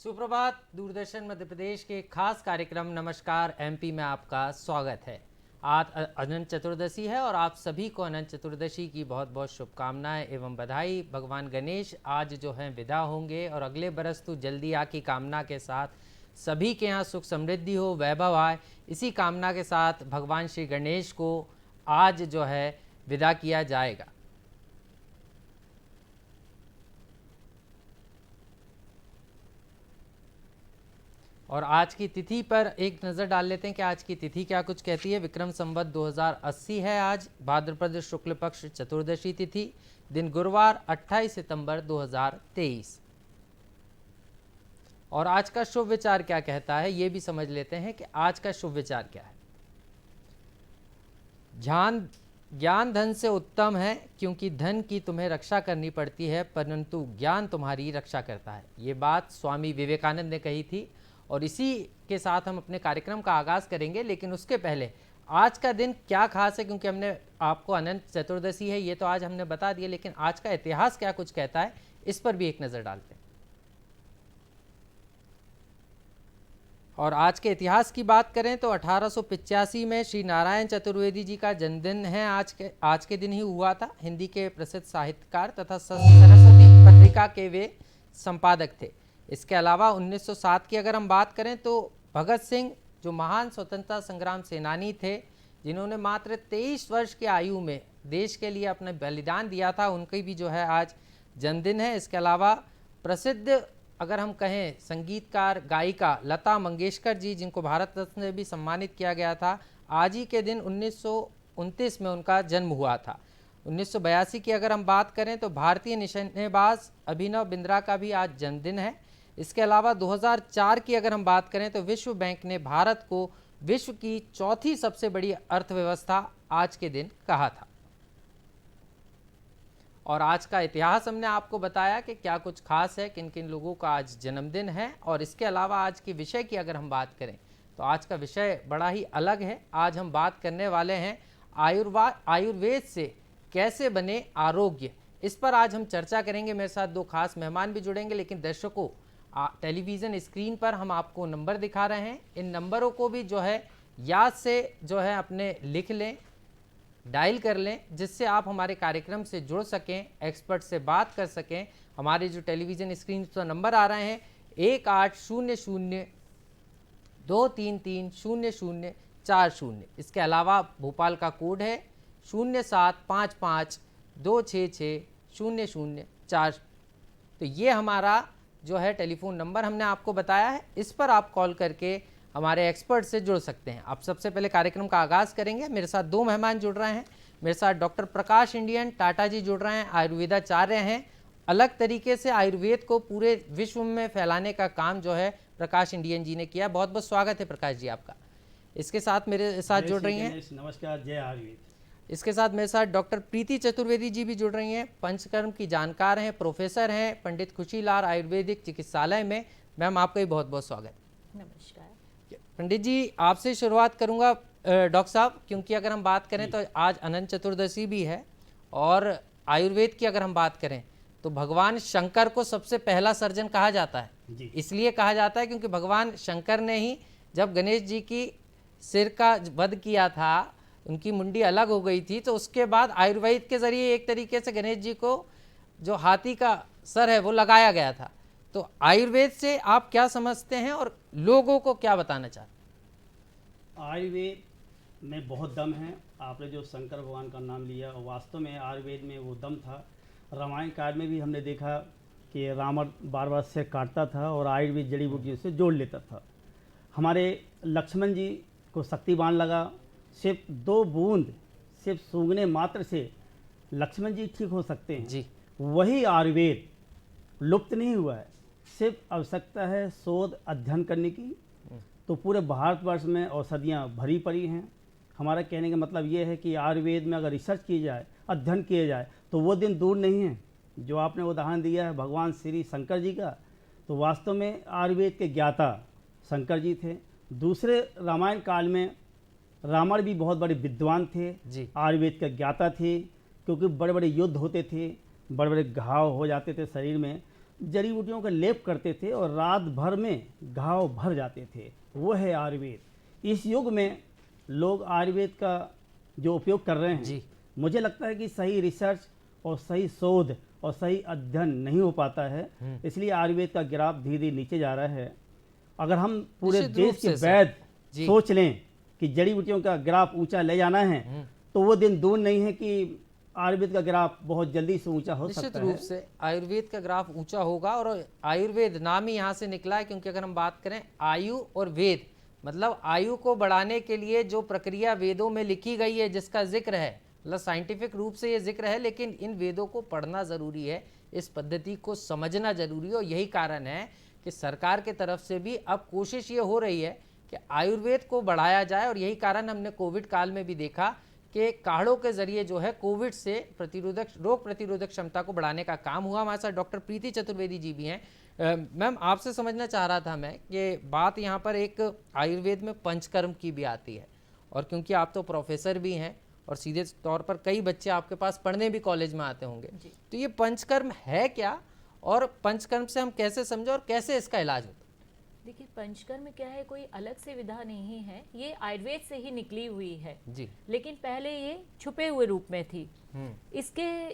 सुप्रभात। दूरदर्शन मध्य प्रदेश के खास कार्यक्रम नमस्कार एमपी में आपका स्वागत है। आज अनंत चतुर्दशी है और आप सभी को अनंत चतुर्दशी की बहुत बहुत शुभकामनाएं एवं बधाई। भगवान गणेश आज जो हैं विदा होंगे और अगले बरस तो जल्दी आ की कामना के साथ सभी के यहाँ सुख समृद्धि हो, वैभव आए, इसी कामना के साथ भगवान श्री गणेश को आज जो है विदा किया जाएगा। और आज की तिथि पर एक नज़र डाल लेते हैं कि आज की तिथि क्या कुछ कहती है। विक्रम संवत 2080 है आज, भाद्रपद शुक्ल पक्ष चतुर्दशी तिथि, दिन गुरुवार 28 सितंबर 2023। और आज का शुभ विचार क्या कहता है ये भी समझ लेते हैं कि आज का शुभ विचार क्या है। ज्ञान धन से उत्तम है, क्योंकि धन की तुम्हें रक्षा करनी पड़ती है परंतु ज्ञान तुम्हारी रक्षा करता है। ये बात स्वामी विवेकानंद ने कही थी। और इसी के साथ हम अपने कार्यक्रम का आगाज़ करेंगे, लेकिन उसके पहले आज का दिन क्या खास है, क्योंकि हमने आपको अनंत चतुर्दशी है ये तो आज हमने बता दिया, लेकिन आज का इतिहास क्या कुछ कहता है इस पर भी एक नज़र डालते हैं। और आज के इतिहास की बात करें तो 1885 में श्री नारायण चतुर्वेदी जी का जन्मदिन है। आज के दिन ही हुआ था। हिंदी के प्रसिद्ध साहित्यकार तथा सरस्वती पत्रिका के वे संपादक थे। इसके अलावा 1907 की अगर हम बात करें तो भगत सिंह जो महान स्वतंत्रता संग्राम सेनानी थे, जिन्होंने मात्र 23 वर्ष की आयु में देश के लिए अपना बलिदान दिया था, उनकी भी जो है आज जन्मदिन है। इसके अलावा प्रसिद्ध अगर हम कहें संगीतकार गायिका लता मंगेशकर जी, जिनको भारत रत्न से भी सम्मानित किया गया था, आज ही के दिन 1929 में उनका जन्म हुआ था। 1982 की अगर हम बात करें तो भारतीय निशानेबाज अभिनव बिंद्रा का भी आज जन्मदिन है। इसके अलावा 2004 की अगर हम बात करें तो विश्व बैंक ने भारत को विश्व की चौथी सबसे बड़ी अर्थव्यवस्था आज के दिन कहा था। और आज का इतिहास हमने आपको बताया कि क्या कुछ खास है, किन किन लोगों का आज जन्मदिन है। और इसके अलावा आज के विषय की अगर हम बात करें तो आज का विषय बड़ा ही अलग है। आज हम बात करने वाले हैं आयुर्वेद से कैसे बने आरोग्य, इस पर आज हम चर्चा करेंगे। मेरे साथ दो खास मेहमान भी जुड़ेंगे, लेकिन दर्शकों टेलीविज़न स्क्रीन पर हम आपको नंबर दिखा रहे हैं। इन नंबरों को भी जो है याद से जो है अपने लिख लें, डायल कर लें, जिससे आप हमारे कार्यक्रम से जुड़ सकें, एक्सपर्ट से बात कर सकें। हमारे जो टेलीविज़न स्क्रीन पर नंबर आ रहे हैं 1800-233-0040। इसके अलावा भोपाल का कोड है 0755-266-0040। तो ये हमारा जो है टेलीफोन नंबर हमने आपको बताया है, इस पर आप कॉल करके हमारे एक्सपर्ट से जुड़ सकते हैं। आप सबसे पहले कार्यक्रम का आगाज़ करेंगे। मेरे साथ दो मेहमान जुड़ रहे हैं। मेरे साथ डॉक्टर प्रकाश इंडियन टाटा जी जुड़ रहे हैं, आयुर्वेदाचार्य हैं। अलग तरीके से आयुर्वेद को पूरे विश्व में फैलाने का काम जो है प्रकाश इंडियन जी ने किया। बहुत बहुत स्वागत है प्रकाश जी आपका। इसके साथ मेरे साथ जुड़ रही हैं, नमस्कार, जय आयुर्वेद। इसके साथ मेरे साथ डॉक्टर प्रीति चतुर्वेदी जी भी जुड़ रही हैं, पंचकर्म की जानकार हैं, प्रोफेसर हैं पंडित खुशीलाल आयुर्वेदिक चिकित्सालय में। मैम आपका भी बहुत बहुत स्वागत। नमस्कार पंडित जी, आपसे शुरुआत करूंगा डॉक्टर साहब, क्योंकि अगर हम बात करें तो आज अनंत चतुर्दशी भी है और आयुर्वेद की अगर हम बात करें तो भगवान शंकर को सबसे पहला सर्जन कहा जाता है। इसलिए कहा जाता है क्योंकि भगवान शंकर ने ही जब गणेश जी की सिर का वध किया था, उनकी मुंडी अलग हो गई थी, तो उसके बाद आयुर्वेद के जरिए एक तरीके से गणेश जी को जो हाथी का सर है वो लगाया गया था। तो आयुर्वेद से आप क्या समझते हैं और लोगों को क्या बताना चाहते हैं? आयुर्वेद में बहुत दम है। आपने जो शंकर भगवान का नाम लिया, वास्तव में आयुर्वेद में वो दम था। रामायण काल में भी हमने देखा कि रावण बार बार सिर काटता था और आयुर्वेद जड़ी बूटियों से जोड़ लेता था। हमारे लक्ष्मण जी को शक्तिवान लगा, सिर्फ 2 बूंद सिर्फ सूंघने मात्र से लक्ष्मण जी ठीक हो सकते हैं जी। वही आयुर्वेद लुप्त नहीं हुआ है, सिर्फ आवश्यकता है शोध अध्ययन करने की। तो पूरे भारतवर्ष में औषधियाँ भरी पड़ी हैं। हमारा कहने का मतलब ये है कि आयुर्वेद में अगर रिसर्च की जाए, अध्ययन किया जाए, तो वो दिन दूर नहीं है। जो आपने उदाहरण दिया है भगवान श्री शंकर जी का, तो वास्तव में आयुर्वेद के ज्ञाता शंकर जी थे। दूसरे रामायण काल में रावण भी बहुत बड़े विद्वान थे, आयुर्वेद के ज्ञाता थे, क्योंकि बड़े बड़े युद्ध होते थे, बड़े बड़े घाव हो जाते थे शरीर में, जड़ी बूटियों का लेप करते थे और रात भर में घाव भर जाते थे, वो है आयुर्वेद। इस युग में लोग आयुर्वेद का जो उपयोग कर रहे हैं जी। मुझे लगता है कि सही रिसर्च और सही शोध और सही अध्ययन नहीं हो पाता है, इसलिए आयुर्वेद का ग्राफ धीरे धीरे नीचे जा रहा है। अगर हम पूरे निश्चित रूप देश के से सर। वैद्य जी। सोच लें कि जड़ी बूटियों का ग्राफ ऊंचा ले जाना है, तो वो दिन दूर नहीं है कि आयुर्वेद का ग्राफ बहुत जल्दी से ऊंचा हो निश्चित सकता रूप है। से आयुर्वेद का ग्राफ ऊंचा होगा, और आयुर्वेद नाम ही यहाँ से निकला है, क्योंकि अगर हम बात करें आयु और वेद, मतलब आयु को बढ़ाने के लिए जो प्रक्रिया वेदों में लिखी गई है, जिसका जिक्र है, मतलब साइंटिफिक रूप से ये जिक्र है, लेकिन इन वेदों को पढ़ना ज़रूरी है, इस पद्धति को समझना ज़रूरी है। और यही कारण है कि सरकार के तरफ से भी अब कोशिश ये हो रही है कि आयुर्वेद को बढ़ाया जाए। और यही कारण हमने कोविड काल में भी देखा कि काढ़ों के जरिए जो है कोविड से रोग प्रतिरोधक क्षमता को बढ़ाने का काम हुआ। हमारे साथ डॉक्टर प्रीति चतुर्वेदी जी भी हैं। मैम, आपसे समझना चाह रहा था मैं कि बात यहाँ पर एक आयुर्वेद में पंचकर्म की भी आती है, और क्योंकि आप तो प्रोफेसर भी हैं और सीधे तौर पर कई बच्चे आपके पास पढ़ने भी कॉलेज में आते होंगे, तो ये पंचकर्म है क्या, और पंचकर्म से हम कैसे समझें और कैसे इसका इलाज होता है? देखिए, पंचकर्म क्या है, कोई अलग से विधा नहीं है, ये आयुर्वेद से ही निकली हुई है जी। लेकिन पहले ये छुपे हुए रूप में थी।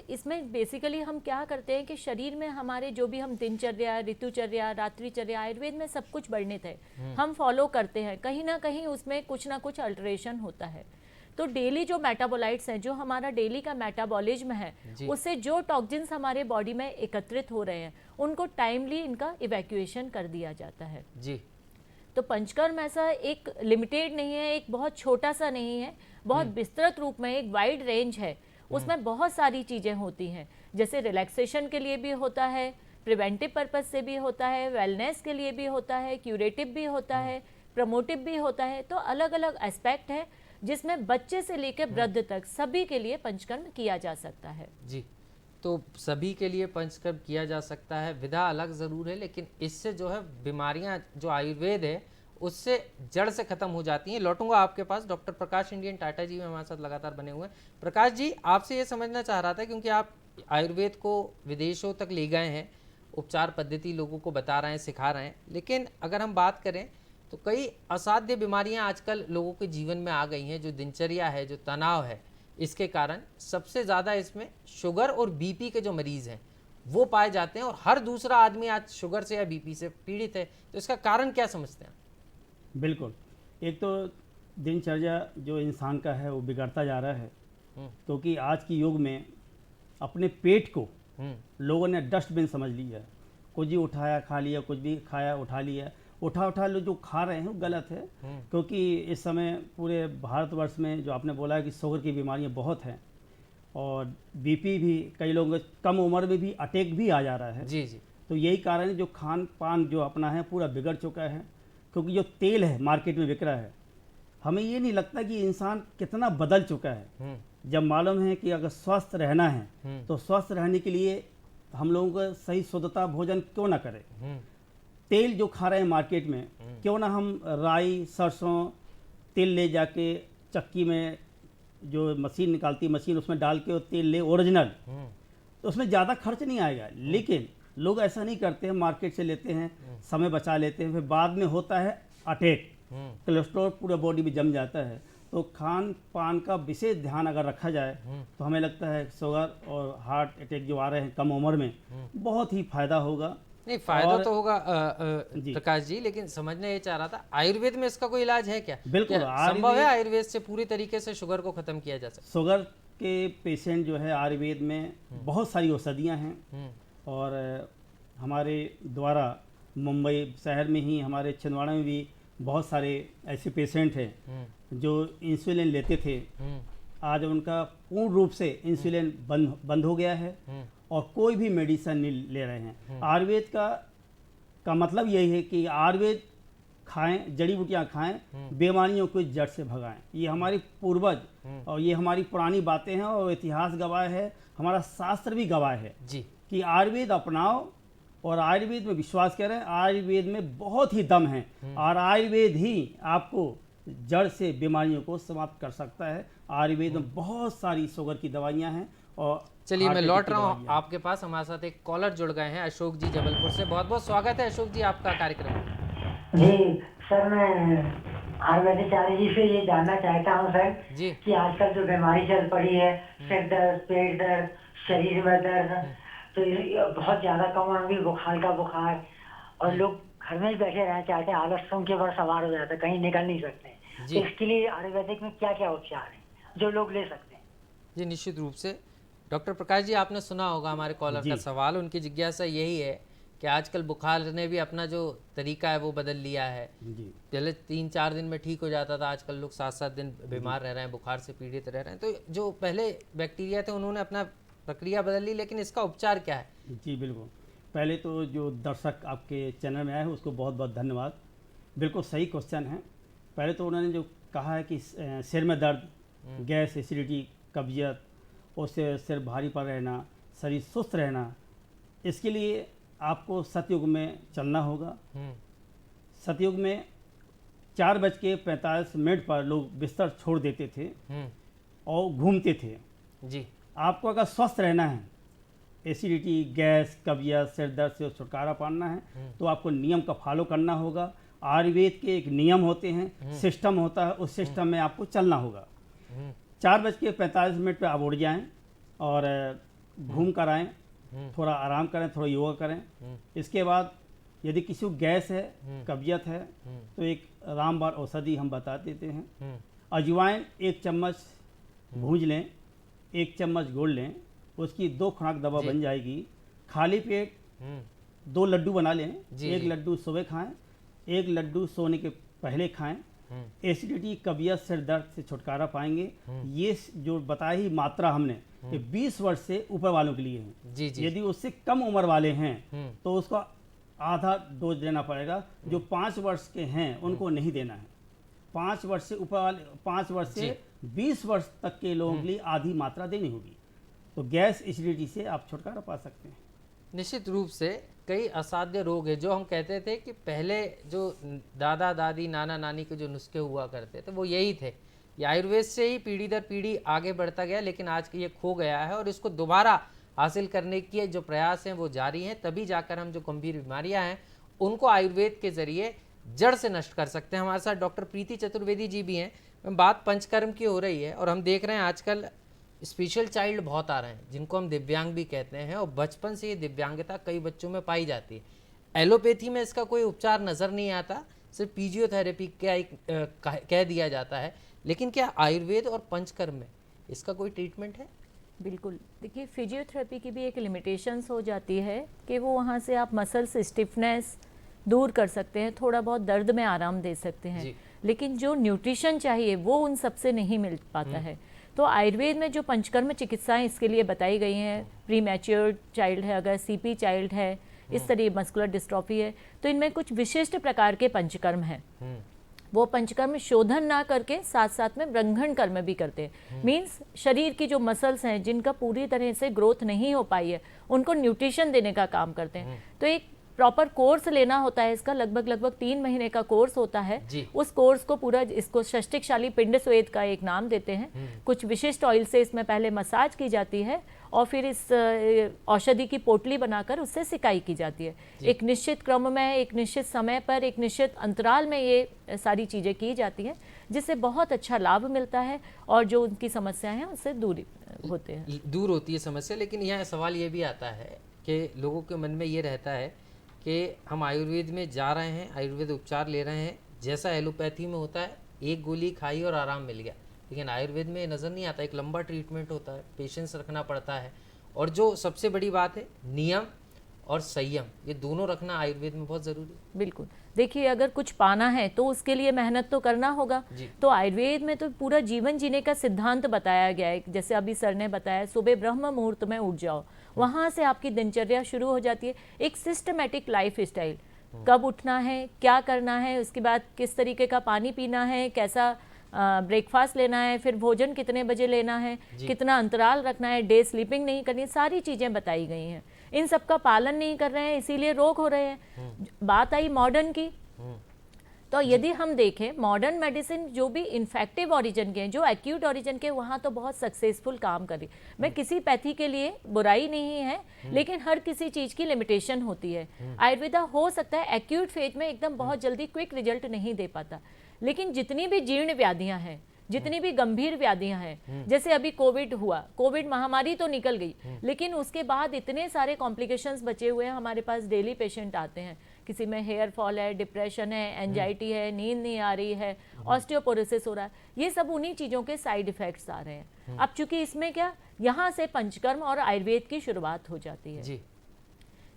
इसमें बेसिकली हम क्या करते हैं कि शरीर में हमारे जो भी हम दिनचर्या, ऋतुचर्या, रात्रिचर्या, आयुर्वेद में सब कुछ वर्णित है, हम फॉलो करते हैं, कहीं ना कहीं उसमें कुछ ना कुछ अल्टरेशन होता है। तो डेली जो मेटाबोलाइट्स हैं, जो हमारा डेली का मेटाबॉलिज्म है, उससे जो टॉक्सिन्स हमारे बॉडी में एकत्रित हो रहे हैं, उनको टाइमली इनका इवैक्यूएशन कर दिया जाता है। जी। तो पंचकर्म ऐसा एक लिमिटेड नहीं है, एक बहुत छोटा सा नहीं है, बहुत विस्तृत रूप में एक वाइड रेंज है। उसमें बहुत सारी चीज़ें होती हैं, जैसे रिलैक्सेशन के लिए भी होता है, प्रिवेंटिव पर्पज से भी होता है, वेलनेस के लिए भी होता है, क्यूरेटिव भी होता है, प्रमोटिव भी होता है। तो अलग अलग एस्पेक्ट है जिसमें बच्चे से लेकर वृद्ध तक सभी के लिए पंचकर्म किया जा सकता है। जी, तो सभी के लिए पंचकर्म किया जा सकता है, विधा अलग ज़रूर है, लेकिन इससे जो है बीमारियां जो आयुर्वेद है उससे जड़ से ख़त्म हो जाती हैं। लौटूंगा आपके पास। डॉक्टर प्रकाश इंडियन टाटा जी हमारे साथ लगातार बने हुए हैं। प्रकाश जी, आपसे ये समझना चाह रहा था, क्योंकि आप आयुर्वेद को विदेशों तक ले गए हैं, उपचार पद्धति लोगों को बता रहे हैं, सिखा रहे हैं, लेकिन अगर हम बात करें तो कई असाध्य बीमारियां आजकल लोगों के जीवन में आ गई हैं, जो दिनचर्या है, जो तनाव है, इसके कारण सबसे ज़्यादा इसमें शुगर और बीपी के जो मरीज़ हैं वो पाए जाते हैं, और हर दूसरा आदमी आज शुगर से या बीपी से पीड़ित है। तो इसका कारण क्या समझते हैं? बिल्कुल, एक तो दिनचर्या जो इंसान का है वो बिगड़ता जा रहा है, क्योंकि आज की युग में अपने पेट को लोगों ने डस्टबिन समझ लिया है। कुछ भी उठाया खा लिया, कुछ भी खाया उठा लिया, उठा लो जो खा रहे हैं वो गलत है। क्योंकि इस समय पूरे भारतवर्ष में जो आपने बोला है कि शुगर की बीमारियां बहुत हैं, और बीपी भी कई लोगों को कम उम्र में भी अटैक भी आ जा रहा है। जी जी। तो यही कारण है, जो खान पान जो अपना है पूरा बिगड़ चुका है। क्योंकि जो तेल है मार्केट में बिक रहा है, हमें ये नहीं लगता कि इंसान कितना बदल चुका है। जब मालूम है कि अगर स्वस्थ रहना है तो स्वस्थ रहने के लिए हम लोगों को सही शुद्धता भोजन क्यों ना करें। तेल जो खा रहे हैं मार्केट में, क्यों ना हम राई सरसों तेल ले जाके चक्की में जो मशीन निकालती है, मशीन उसमें डाल के वो तेल ले ओरिजिनल, तो उसमें ज़्यादा खर्च नहीं आएगा। लेकिन लोग ऐसा नहीं करते हैं, मार्केट से लेते हैं, समय बचा लेते हैं, फिर बाद में होता है अटैक, कोलेस्ट्रॉल पूरा बॉडी में जम जाता है। तो खान पान का विशेष ध्यान अगर रखा जाए तो हमें लगता है शुगर और हार्ट अटैक जो आ रहे हैं कम उम्र में, बहुत ही फायदा होगा। नहीं, फायदा तो होगा प्रकाश जी, लेकिन समझने ये चाह रहा था, आयुर्वेद में इसका कोई इलाज है क्या? बिल्कुल, संभव है आयुर्वेद से पूरी तरीके से शुगर को खत्म किया जा सकता? शुगर के पेशेंट जो है आयुर्वेद में बहुत सारी औषधियाँ हैं, और हमारे द्वारा मुंबई शहर में ही, हमारे छिंदवाड़ा में भी बहुत सारे ऐसे पेशेंट हैं जो इंसुलिन लेते थे, आज उनका पूर्ण रूप से इंसुलिन बंद हो गया है और कोई भी मेडिसिन नहीं ले रहे हैं। आयुर्वेद का मतलब यही है कि आयुर्वेद खाएं, जड़ी बूटियां खाएं, बीमारियों को जड़ से भगाएं। ये हमारी पूर्वज और ये हमारी पुरानी बातें हैं, और इतिहास गवाह है, हमारा शास्त्र भी गवाह है जी कि आयुर्वेद अपनाओ और आयुर्वेद में विश्वास करें। आयुर्वेद में बहुत ही दम है, और आयुर्वेद ही आपको जड़ से बीमारियों को समाप्त कर सकता है। आयुर्वेद में बहुत सारी शुगर की दवाइयाँ हैं, और चलिए मैं हार्ट लौट अटैक की रहा हूँ दवाइयाँ। आपके पास। हमारे साथ एक कॉलर जुड़ गए हैं, अशोक जी जबलपुर से। बहुत बहुत स्वागत है अशोक जी आपका कार्यक्रम में। जी सर, मैं आयुर्वेदाचार्य जी से ये जानना चाहता हूँ सर जी। कि आजकल जो बीमारी चल पड़ी है, सिर दर्द, पेट दर्द, शरीर में दर्द, तो ये बहुत ज़्यादा कमर में बुखार का बुखार, और लोग घर में ही बैठे रहना चाहते हैं, आलस उनके ऊपर सवार हो जाता है, कहीं निकल नहीं सकते। जी। तो इसके लिए आयुर्वेदिक में क्या क्या उपचार हैं जो लोग ले सकते हैं? जी निश्चित रूप से। डॉक्टर प्रकाश जी, आपने सुना होगा हमारे कॉलर का जी। सवाल। उनकी जिज्ञासा यही है कि आजकल बुखार ने भी अपना जो तरीका है वो बदल लिया है। जी पहले 3-4 दिन में ठीक हो जाता था, आजकल लोग 7-7 दिन बीमार रह रहे हैं, बुखार से पीड़ित रह रहे हैं। तो जो पहले बैक्टीरिया थे उन्होंने अपना प्रक्रिया बदल ली, लेकिन इसका उपचार क्या है? जी बिल्कुल। पहले तो जो दर्शक आपके चैनल में आए हैं उसको बहुत बहुत धन्यवाद। बिल्कुल सही क्वेश्चन है। पहले तो उन्होंने जो कहा है कि सिर में दर्द, गैस, एसिडिटी, कब्जियत, उससे सिर भारी पर रहना, शरीर सुस्त रहना, इसके लिए आपको सतयुग में चलना होगा। सतयुग में 4:45 पर लोग बिस्तर छोड़ देते थे और घूमते थे। जी। आपको अगर स्वस्थ रहना है, एसिडिटी, गैस, कब्जियत, सिर दर्द से छुटकारा पाना है, तो आपको नियम का फॉलो करना होगा। आयुर्वेद के एक नियम होते हैं, सिस्टम होता है, उस सिस्टम में आपको चलना होगा। 4:45 पर आप उठ जाएं और घूम कर आएँ, थोड़ा आराम करें, थोड़ा योगा करें। इसके बाद यदि किसी को गैस है, कब्जियत है, तो एक रामबाण औषधि हम बता देते हैं। अजवाइन 1 चम्मच भूंज लें, 1 चम्मच घोल लें, उसकी 2 खुराक दवा बन जाएगी। खाली पेट 2 लड्डू बना लें, एक लड्डू सुबह खाएं, एक लड्डू सोने के पहले खाएं। एसिडिटी, कब्जियत, सिर दर्द से छुटकारा पाएंगे। ये जो बताई ही मात्रा हमने, ये 20 वर्ष से ऊपर वालों के लिए है। जी जी। यदि उससे कम उम्र वाले हैं तो उसको आधा डोज देना पड़ेगा। जो 5 वर्ष के हैं उनको नहीं देना है। 5 वर्ष से ऊपर वाले, 5 वर्ष से 20 वर्ष तक के लोगों के लिए आधी मात्रा देनी होगी। तो गैस, एसिडिटी से आप छुटकारा पा सकते हैं। निश्चित रूप से कई असाध्य रोग है जो हम कहते थे कि पहले जो दादा दादी, नाना नानी के जो नुस्खे हुआ करते थे वो यही थे। ये आयुर्वेद से ही पीढ़ी दर पीढ़ी आगे बढ़ता गया, लेकिन आज ये खो गया है और इसको दोबारा हासिल करने के जो प्रयास हैं वो जारी हैं। तभी जाकर हम जो गंभीर बीमारियां हैं उनको आयुर्वेद के जरिए जड़ से नष्ट कर सकते हैं। हमारे साथ डॉक्टर प्रीति चतुर्वेदी जी भी हैं। बात पंचकर्म की हो रही है और हम देख रहे हैं आजकल स्पेशल चाइल्ड बहुत आ रहे हैं जिनको हम दिव्यांग भी कहते हैं, और बचपन से ये दिव्यांगता कई बच्चों में पाई जाती है। एलोपैथी में इसका कोई उपचार नज़र नहीं आता, सिर्फ फिजियोथेरेपी कह दिया जाता है। लेकिन क्या आयुर्वेद और पंचकर्म में इसका कोई ट्रीटमेंट है? बिल्कुल। देखिए, फिजियोथेरेपी की भी एक लिमिटेशंस हो जाती है कि वो वहाँ से आप मसल्स स्टिफनेस दूर कर सकते हैं, थोड़ा बहुत दर्द में आराम दे सकते हैं, लेकिन जो न्यूट्रिशन चाहिए वो उन सबसे नहीं मिल पाता है। तो आयुर्वेद में जो पंचकर्म चिकित्साएं इसके लिए बताई गई हैं, प्री मैच्योर चाइल्ड है, अगर सीपी चाइल्ड है, इस तरह मस्कुलर डिस्ट्रॉफी है, तो इनमें कुछ विशिष्ट प्रकार के पंचकर्म हैं। वो पंचकर्म शोधन ना करके साथ साथ में ब्रंघन कर्म भी करते हैं। मीन्स शरीर की जो मसल्स हैं जिनका पूरी तरह से ग्रोथ नहीं हो पाई है उनको न्यूट्रिशन देने का काम करते हैं। तो एक प्रॉपर कोर्स लेना होता है, इसका लगभग 3 महीने का कोर्स होता है। उस कोर्स को पूरा, इसको षष्टिकशाली पिंड स्वेद का एक नाम देते हैं। कुछ विशिष्ट ऑयल से इसमें पहले मसाज की जाती है और फिर इस औषधि की पोटली बनाकर उससे सिकाई की जाती है। एक निश्चित क्रम में, एक निश्चित समय पर, एक निश्चित अंतराल में ये सारी चीज़ें की जाती हैं, जिससे बहुत अच्छा लाभ मिलता है और जो उनकी समस्याएं हैं उससे दूर होती है समस्या। लेकिन यहाँ सवाल ये भी आता है कि लोगों के मन में ये रहता है कि हम आयुर्वेद में जा रहे हैं, आयुर्वेद उपचार ले रहे हैं, जैसा एलोपैथी में होता है एक गोली खाई और आराम मिल गया, लेकिन आयुर्वेद में नज़र नहीं आता। एक लंबा ट्रीटमेंट होता है, पेशेंस रखना पड़ता है, और जो सबसे बड़ी बात है नियम और संयम, ये दोनों रखना आयुर्वेद में बहुत ज़रूरी है। बिल्कुल। देखिए, अगर कुछ पाना है तो उसके लिए मेहनत तो करना होगा। तो आयुर्वेद में तो पूरा जीवन जीने का सिद्धांत बताया गया है। जैसे अभी सर ने बताया, सुबह ब्रह्म मुहूर्त में उठ जाओ, वहाँ से आपकी दिनचर्या शुरू हो जाती है। एक सिस्टमेटिक लाइफ स्टाइल, कब उठना है, क्या करना है, उसके बाद किस तरीके का पानी पीना है, कैसा ब्रेकफास्ट लेना है, फिर भोजन कितने बजे लेना है, कितना अंतराल रखना है, डे स्लीपिंग नहीं करनी है, सारी चीज़ें बताई गई हैं। इन सब का पालन नहीं कर रहे हैं, इसीलिए रोग हो रहे हैं। बात आई मॉडर्न की, तो तो यदि हम देखें मॉडर्न मेडिसिन जो भी इन्फेक्टिव ओरिजिन के हैं, जो एक्यूट ओरिजिन के, वहाँ तो बहुत सक्सेसफुल काम करी। मैं किसी पैथी के लिए बुराई नहीं है, लेकिन हर किसी चीज़ की लिमिटेशन होती है। आयुर्वेदा हो सकता है एक्यूट फेज में एकदम बहुत जल्दी क्विक रिजल्ट नहीं दे पाता, लेकिन जितनी भी जीर्ण व्याधियाँ हैं, जितनी भी गंभीर व्याधियां हैं, जैसे अभी कोविड हुआ, कोविड महामारी तो निकल गई, लेकिन उसके बाद इतने सारे कॉम्प्लिकेशंस बचे हुए हैं। हमारे पास डेली पेशेंट आते हैं, किसी में हेयर फॉल है, डिप्रेशन है, एंजाइटी है, नींद नहीं आ रही है, ऑस्टियोपोरोसिस हो रहा है, ये सब उन्हीं चीज़ों के साइड इफेक्ट्स आ रहे हैं। अब चूंकि इसमें क्या, यहाँ से पंचकर्म और आयुर्वेद की शुरुआत हो जाती है जी।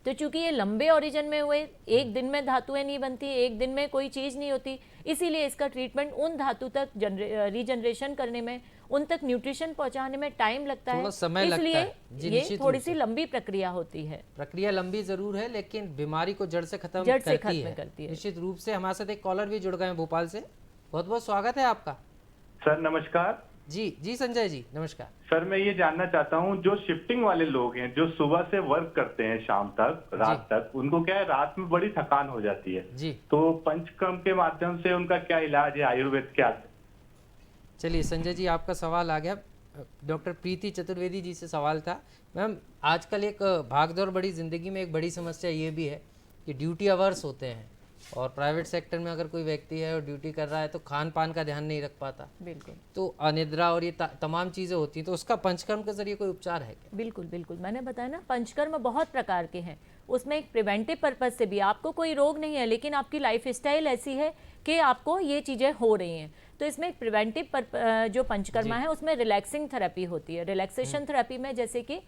तो चूंकि ये लंबे ओरिजिन में हुए, एक दिन में धातुएं नहीं बनती, एक दिन में कोई चीज़ नहीं होती, इसीलिए इसका ट्रीटमेंट उन धातु तक रीजनरेशन करने में, उन तक न्यूट्रिशन पहुंचाने में टाइम लगता है, थोड़ा समय लगता इसलिए है। जी, ये निश्चित थोड़ी रूप सी से। लंबी प्रक्रिया होती है। प्रक्रिया लंबी जरूर है, लेकिन बीमारी को जड़ से खत्म जड़ से करती खत्म है। करती है। निश्चित रूप से। हमारे साथ एक कॉलर भी जुड़ गए हैं भोपाल से। बहुत बहुत स्वागत है आपका। सर नमस्कार। जी संजय जी, नमस्कार। सर मैं ये जानना चाहता हूँ, जो शिफ्टिंग वाले लोग हैं, जो सुबह से वर्क करते हैं शाम तक, रात तक, उनको क्या है, रात में बड़ी थकान हो जाती है जी। तो पंचकर्म के माध्यम से उनका क्या इलाज है, आयुर्वेद क्या? चलिए संजय जी, आपका सवाल आ गया। डॉक्टर प्रीति चतुर्वेदी जी से सवाल था। मैम, आजकल एक भागदौड़ बड़ी ज़िंदगी में एक बड़ी समस्या ये भी है कि ड्यूटी आवर्स होते हैं, और प्राइवेट सेक्टर में अगर कोई व्यक्ति है और ड्यूटी कर रहा है तो खान पान का ध्यान नहीं रख पाता, बिल्कुल, तो अनिद्रा और ये तमाम चीज़ें होती हैं, तो उसका पंचकर्म के जरिए कोई उपचार है क्या? बिल्कुल बिल्कुल, मैंने बताया ना, पंचकर्म बहुत प्रकार के हैं। उसमें एक प्रिवेंटिव पर्पज से भी, आपको कोई रोग नहीं है लेकिन आपकी लाइफ स्टाइल ऐसी है कि आपको ये चीज़ें हो रही हैं, तो इसमें एक प्रिवेंटिव जो पंचकर्मा है उसमें रिलैक्सिंग थेरेपी होती है। रिलैक्सेशन थेरेपी में जैसे कि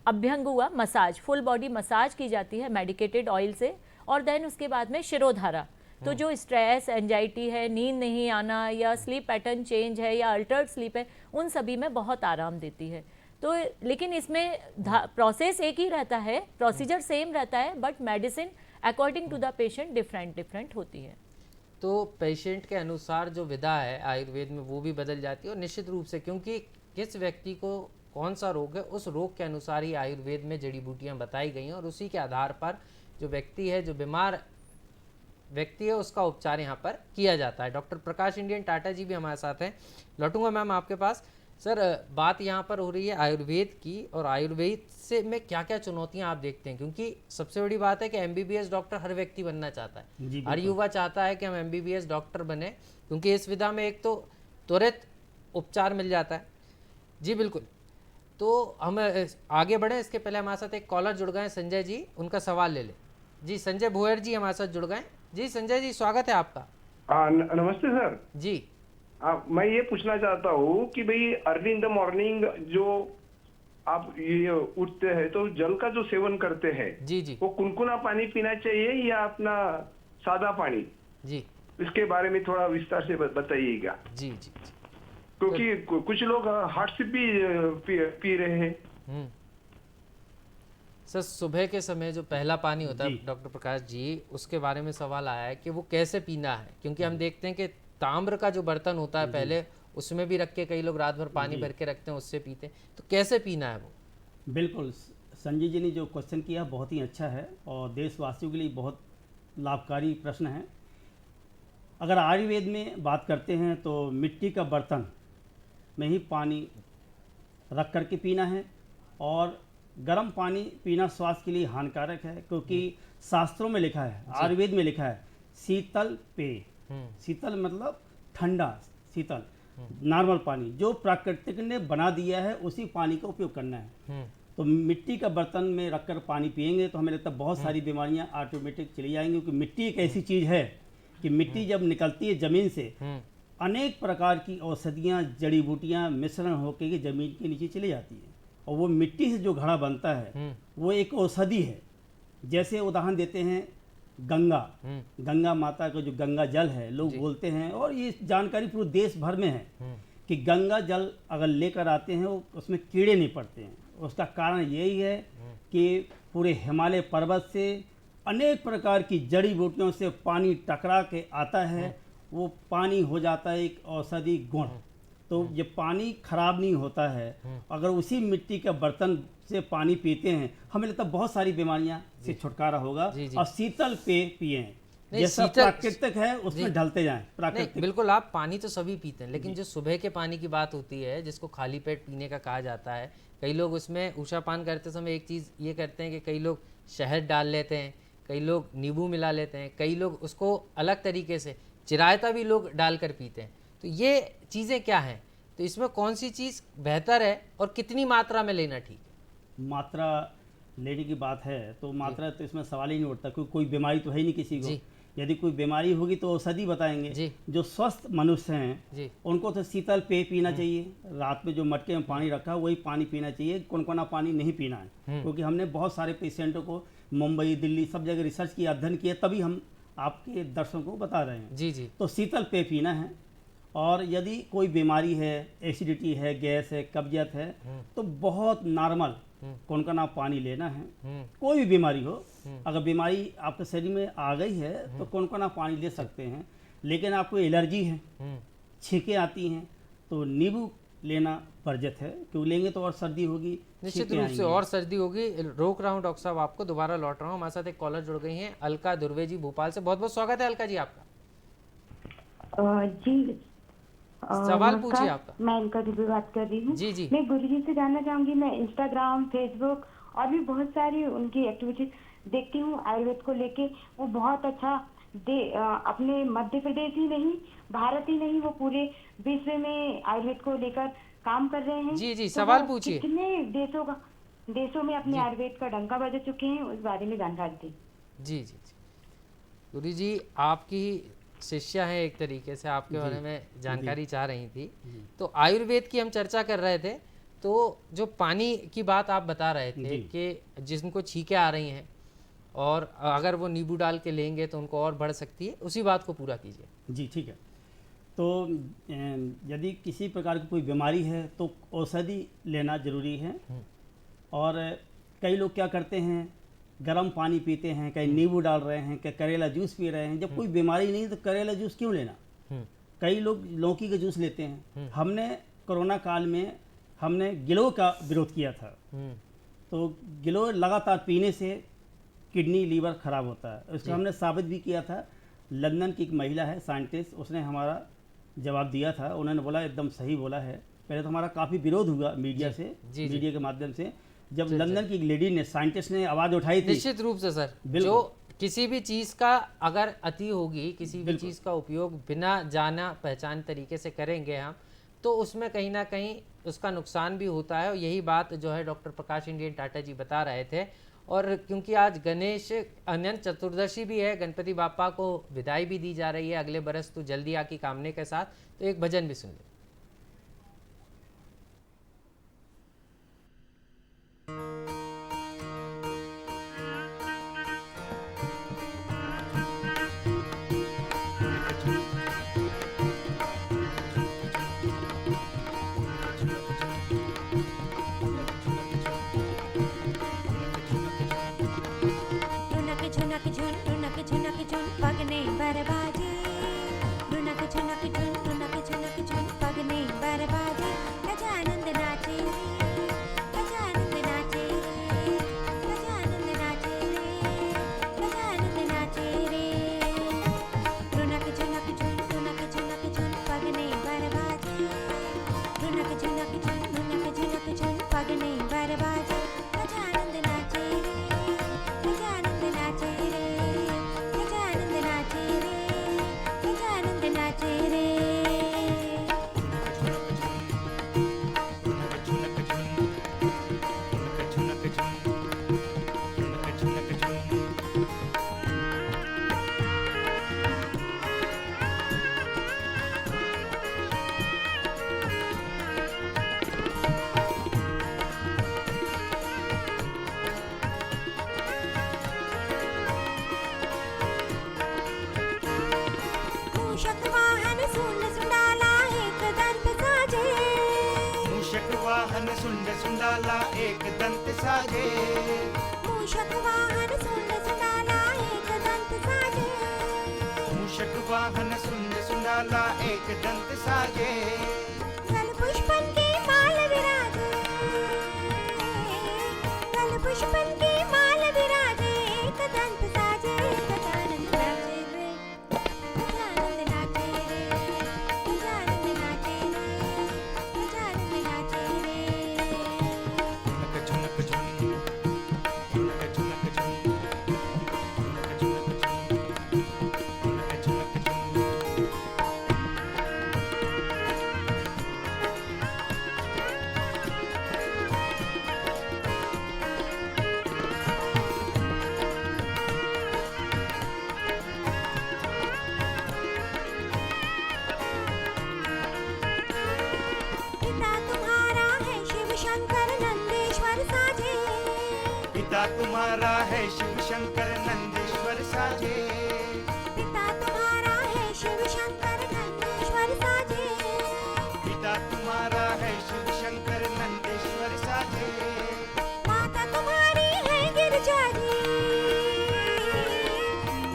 अभ्यंग हुआ, मसाज, फुल बॉडी मसाज की जाती है मेडिकेटेड ऑयल से, और देन उसके बाद में शिरोधारा। तो जो स्ट्रेस, एंजाइटी है, नींद नहीं आना, या स्लीप पैटर्न चेंज है, या अल्टर्ड स्लीप है, उन सभी में बहुत आराम देती है। तो लेकिन इसमें प्रोसेस एक ही रहता है, प्रोसीजर सेम रहता है, but medicine according to the patient different होती है। तो पेशेंट के अनुसार जो विधा है आयुर्वेद में वो भी बदल जाती है, और निश्चित रूप से क्योंकि किस व्यक्ति को कौन सा रोग है, उस रोग के अनुसार ही आयुर्वेद में जड़ी बूटियाँ बताई गई हैं, और उसी के आधार पर जो व्यक्ति है, जो बीमार व्यक्ति है, उसका उपचार यहाँ पर किया जाता है। डॉक्टर प्रकाश इंडियन टाटा जी भी हमारे साथ हैं। लौटूंगा मैम आपके पास। सर, बात यहाँ पर हो रही है आयुर्वेद की, और आयुर्वेद से में क्या क्या चुनौतियाँ आप देखते हैं? क्योंकि सबसे बड़ी बात है कि एमबीबीएस डॉक्टर हर व्यक्ति बनना चाहता है, हर युवा चाहता है कि हम एमबीबीएस डॉक्टर बने, क्योंकि इस विधा में एक तो त्वरित उपचार मिल जाता है। जी बिल्कुल। तो हम आगे बढ़े, इसके पहले हमारे साथ एक कॉलर जुड़ गए, संजय जी, उनका सवाल ले लें। जी, संजय भोयर जी हमारे साथ जुड़ गए। जी संजय जी, स्वागत है आपका। नमस्ते सर जी। मैं ये पूछना चाहता हूँ कि भाई अर्ली इन द मॉर्निंग जो आप ये उठते हैं तो जल का जो सेवन करते हैं, जी जी वो कुनकुना पानी पीना चाहिए या अपना सादा पानी? जी इसके बारे में थोड़ा विस्तार से बताइएगा, जी जी जी। क्योंकि कुछ लोग हार्ट से भी पी रहे हैं। सर, सुबह के समय जो पहला पानी होता है डॉक्टर प्रकाश जी, उसके बारे में सवाल आया है कि वो कैसे पीना है, क्योंकि हम देखते हैं कि ताम्र का जो बर्तन होता है पहले, उसमें भी रख के कई लोग रात भर पानी भर के रखते हैं, उससे पीते हैं, तो कैसे पीना है वो? बिल्कुल, संजय जी ने जो क्वेश्चन किया बहुत ही अच्छा है और देशवासियों के लिए बहुत लाभकारी प्रश्न है। अगर आयुर्वेद में बात करते हैं तो मिट्टी का बर्तन में ही पानी रख करके पीना है, और गर्म पानी पीना स्वास्थ्य के लिए हानिकारक है, क्योंकि शास्त्रों में लिखा है, आयुर्वेद में लिखा है, शीतल पेय। शीतल मतलब ठंडा, शीतल नॉर्मल पानी जो प्राकृतिक ने बना दिया है उसी पानी का उपयोग करना है। तो मिट्टी का बर्तन में रखकर पानी पिएंगे तो हमें लगता है बहुत सारी बीमारियां ऑटोमेटिक चली जाएंगी, क्योंकि मिट्टी एक ऐसी चीज़ है कि मिट्टी जब निकलती है ज़मीन से, अनेक प्रकार की औषधियाँ, जड़ी बूटियाँ मिश्रण होकर के ज़मीन के नीचे चली जाती है, और वो मिट्टी से जो घड़ा बनता है वो एक औषधि है। जैसे उदाहरण देते हैं गंगा माता का जो गंगा जल है, लोग बोलते हैं, और ये जानकारी पूरे देश भर में है कि गंगा जल अगर लेकर आते हैं उसमें कीड़े नहीं पड़ते हैं। उसका कारण यही है कि पूरे हिमालय पर्वत से अनेक प्रकार की जड़ी बूटियों से पानी टकरा के आता है, वो पानी हो जाता है एक औषधि गुण। तो ये पानी खराब नहीं होता है। अगर उसी मिट्टी के बर्तन से पानी पीते हैं, हमें लगता है बहुत सारी बीमारियां से छुटकारा होगा। और शीतल पेय पिए, नहीं, जैसा शीतल- प्राकृतिक है उसमें ढलते जाएं। नहीं प्राकृतिक बिल्कुल, आप पानी तो सभी पीते हैं, लेकिन जो सुबह के पानी की बात होती है जिसको खाली पेट पीने का कहा जाता है, कई लोग उसमें ऊषापान करते समय एक चीज़ ये करते हैं कि कई लोग शहद डाल लेते हैं, कई लोग नींबू मिला लेते हैं, कई लोग उसको अलग तरीके से चिरायता भी लोग डालकर पीते हैं। तो ये चीज़ें क्या हैं, तो इसमें कौन सी चीज़ बेहतर है और कितनी मात्रा में लेना ठीक है? मात्रा लेने की बात है तो मात्रा तो इसमें सवाल ही नहीं उठता, क्योंकि कोई बीमारी तो है ही नहीं किसी को। जी। यदि कोई बीमारी होगी तो औषधि बताएंगे। जी। जो स्वस्थ मनुष्य हैं जी उनको तो शीतल पेय पीना चाहिए। रात में जो मटके में पानी रखा है वही पानी पीना चाहिए, कुनकुना पानी नहीं पीना है। क्योंकि हमने बहुत सारे पेशेंटों को मुंबई, दिल्ली, सब जगह रिसर्च किया, अध्ययन किया, तभी हम आपके दर्शकों को बता रहे हैं। जी जी तो शीतल पेय पीना है। और यदि कोई बीमारी है, एसिडिटी है, गैस है, कब्जियत है, तो बहुत नॉर्मल कुनकुना पानी लेना है। कोई भी बीमारी हो, अगर बीमारी आपके शरीर में आ गई है तो कुनकुना पानी ले सकते हैं। लेकिन आपको एलर्जी है, छींकें आती हैं, तो नींबू लेना वर्जित है, क्योंकि लेंगे तो और सर्दी होगी, निश्चित छींकें रूप से आएंगी। और सर्दी होगी। रोक रहा हूँ डॉक्टर साहब आपको, दोबारा लौट रहा हूँ। हमारे साथ एक कॉलर जुड़ गई हैं, अलका दुर्वे जी भोपाल से। बहुत बहुत स्वागत है अलका जी आपका। जी सवाल नमस्कार, पूछिए आपका। मैं अलका दुबे बात कर रही हूँ। जी, जी। मैं गुरुजी से जानना चाहूंगी, मैं इंस्टाग्राम, फेसबुक और भी बहुत सारी उनकी एक्टिविटीज देखती हूँ आयुर्वेद को लेके। वो बहुत अच्छा अपने मध्य प्रदेश ही नहीं, भारत ही नहीं, वो पूरे विश्व में आयुर्वेद को लेकर काम कर रहे हैं। जी, जी, तो सवाल वो पूछिए। कितने देशों में अपने आयुर्वेद का डंका बजा चुके हैं, उस बारे में जानकारी दी। जी जी जी गुरु जी, आपकी शिष्या हैं एक तरीके से, आपके बारे में जानकारी चाह रही थी। तो आयुर्वेद की हम चर्चा कर रहे थे, तो जो पानी की बात आप बता रहे थे कि जिनको छींकें आ रही हैं और अगर वो नींबू डाल के लेंगे तो उनको और बढ़ सकती है, उसी बात को पूरा कीजिए। जी ठीक है। तो यदि किसी प्रकार की कोई बीमारी है तो औषधि लेना जरूरी है। और कई लोग क्या करते हैं, गर्म पानी पीते हैं, कहीं नींबू डाल रहे हैं, कहीं करेला जूस पी रहे हैं। जब कोई बीमारी नहीं तो करेला जूस क्यों लेना। कई लोग लौकी का जूस लेते हैं। हमने कोरोना काल में हमने गिलोय का विरोध किया था। तो गिलोय लगातार पीने से किडनी, लीवर खराब होता है। इसको हमने साबित भी किया था। लंदन की एक महिला है साइंटिस्ट, उसने हमारा जवाब दिया था। उन्होंने बोला एकदम सही बोला है। पहले तो हमारा काफ़ी विरोध हुआ मीडिया से, मीडिया के माध्यम से, जब लंदन की एक लेडी ने, साइंटिस्ट ने आवाज़ उठाई थी। निश्चित रूप से सर, जो किसी भी चीज़ का अगर अति होगी, किसी भी चीज़ का उपयोग बिना जाना पहचान तरीके से करेंगे हम, तो उसमें कहीं ना कहीं उसका नुकसान भी होता है। और यही बात जो है डॉक्टर प्रकाश इंडियन टाटा जी बता रहे थे। और क्योंकि आज गणेश अनंत चतुर्दशी भी है, गणपति बापा को विदाई भी दी जा रही है अगले बरस, तो जल्दी आकी कामने के साथ, तो एक भजन भी सुन ले। झुनक झुन टुनक झुनक झुन पगने बरबाजे, टुनक झुनक झुन टुनक झुनक झुन पगने बरबाजे। गजानंद नाचे रे, गजानंद नाचे रे, गजानंद नाचे रे, गजानंद नाचे रे। टुनक झुनक झुन टुनक झुनक झुन पगने बरबाजे, टुनक झुनक झुन टुनक झुनक झुन पगने बरबाजे। गजानंद नाचे रे, गजानंद नाचे रे, गजानंद नाचे रे, गजानंद नाचे रे। मूषक वाहन सुंड सुंडाला एक दंत साजे, मूषक वाहन सुंड सुंडाला एक दंत साजे, मूषक वाहन सुंड सुंडाला एक दंत साजे। मूषक वाहन सुंड सुंडाला एक दंत साजे। गल पुष्पन की माल विराजे, गल पुष्पन की माल विराजे। एक दंत साजे, गजानंद नाचे रे, पिता तुम्हारा है शिव शंकर नंदेश्वर साजे, पिता तुम्हारा है शिव शंकर नंदेश्वर साजे, पिता तुम्हारा है शिव शंकर नंदेश्वर साजे, माता तुम्हारी है गिरजा जी,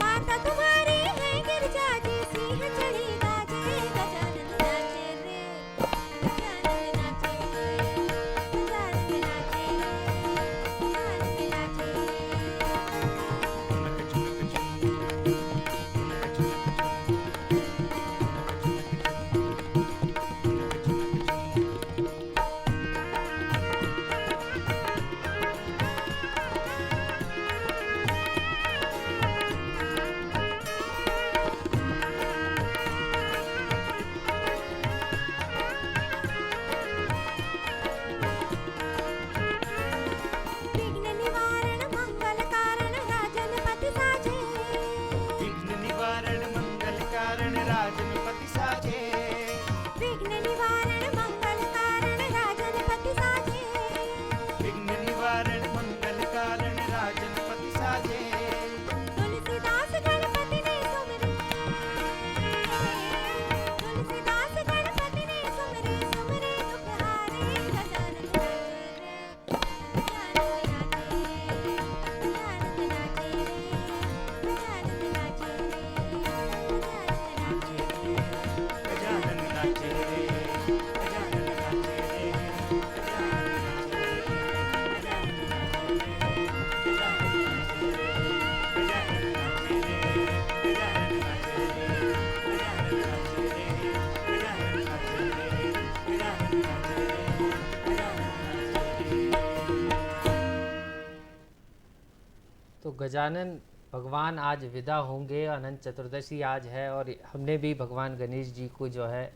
माता तुम्हारी है गिरजा जी, सिंह चढ़ी गाजे, गजानन नाचे रे, गजानन नाचे रे, गजानन नाचे रे, गजानन नाचे रे। उनक झुनक झुन, उनक झुनक झुन, विघ्न निवारण मंगल कारण राजन पति साजे, विघ्न निवारण मंगल कारण राजन पति साजे, विघ्न निवारण मंगल कारण राजन पति साजे, विघ्न निवारण मंगल कारण राजन पति साजे, तुलसीदास गणपति ने सुमिरे, तुलसीदास गणपति ने सुमिरे, सुमिरे दुख हारे, गजानन नाचे रे, गजानन नाचे रे, गजानन नाचे रे, गजानन नाचे रे, गजानन नाचे रे। गजानन नाचे रे, तो गजानन भगवान आज विदा होंगे, अनंत चतुर्दशी आज है और हमने भी भगवान गणेश जी को जो है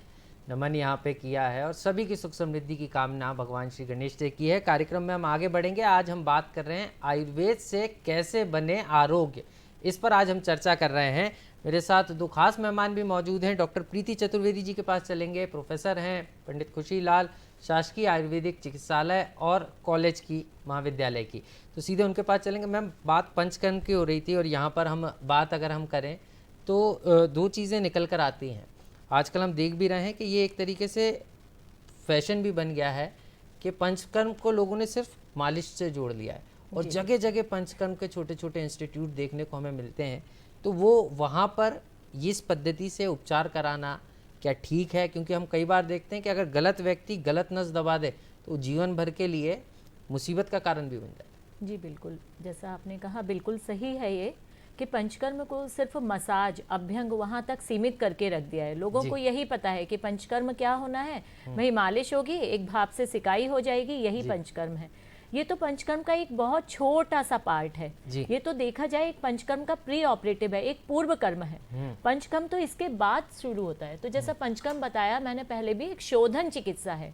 नमन यहाँ पे किया है और सभी की सुख समृद्धि की कामना भगवान श्री गणेश से की है। कार्यक्रम में हम आगे बढ़ेंगे। आज हम बात कर रहे हैं आयुर्वेद से कैसे बने आरोग्य, इस पर आज हम चर्चा कर रहे हैं। मेरे साथ दो खास मेहमान भी मौजूद हैं। डॉक्टर प्रीति चतुर्वेदी जी के पास चलेंगे, प्रोफेसर हैं पंडित खुशी लाल, शासकीय आयुर्वेदिक चिकित्सालय और कॉलेज की महाविद्यालय की। तो सीधे उनके पास चलेंगे। मैम, बात पंचकर्म की हो रही थी और यहाँ पर हम बात अगर हम करें तो दो चीज़ें निकल कर आती हैं। आजकल हम देख भी रहे हैं कि ये एक तरीके से फैशन भी बन गया है कि पंचकर्म को लोगों ने सिर्फ मालिश से जोड़ लिया है और जगह जगह पंचकर्म के छोटे छोटे इंस्टीट्यूट देखने को हमें मिलते हैं। तो वो वहाँ पर इस पद्धति से उपचार कराना क्या ठीक है? क्योंकि हम कई बार देखते हैं कि अगर गलत व्यक्ति गलत नस दबा दे तो जीवन भर के लिए मुसीबत का कारण भी बन जाए। जी बिल्कुल, जैसा आपने कहा बिल्कुल सही है ये कि पंचकर्म को सिर्फ मसाज अभ्यंग वहां तक सीमित करके रख दिया है। लोगों को यही पता है कि पंचकर्म क्या होना है, वही मालिश होगी, एक भाप से सिकाई हो जाएगी, यही पंचकर्म है। ये तो पंचकर्म का एक बहुत छोटा सा पार्ट है। ये तो देखा जाए एक पंचकर्म का प्री ऑपरेटिव है, एक पूर्व कर्म है। पंचकर्म तो इसके बाद शुरू होता है। तो जैसा पंचकर्म बताया मैंने पहले भी, एक शोधन चिकित्सा है।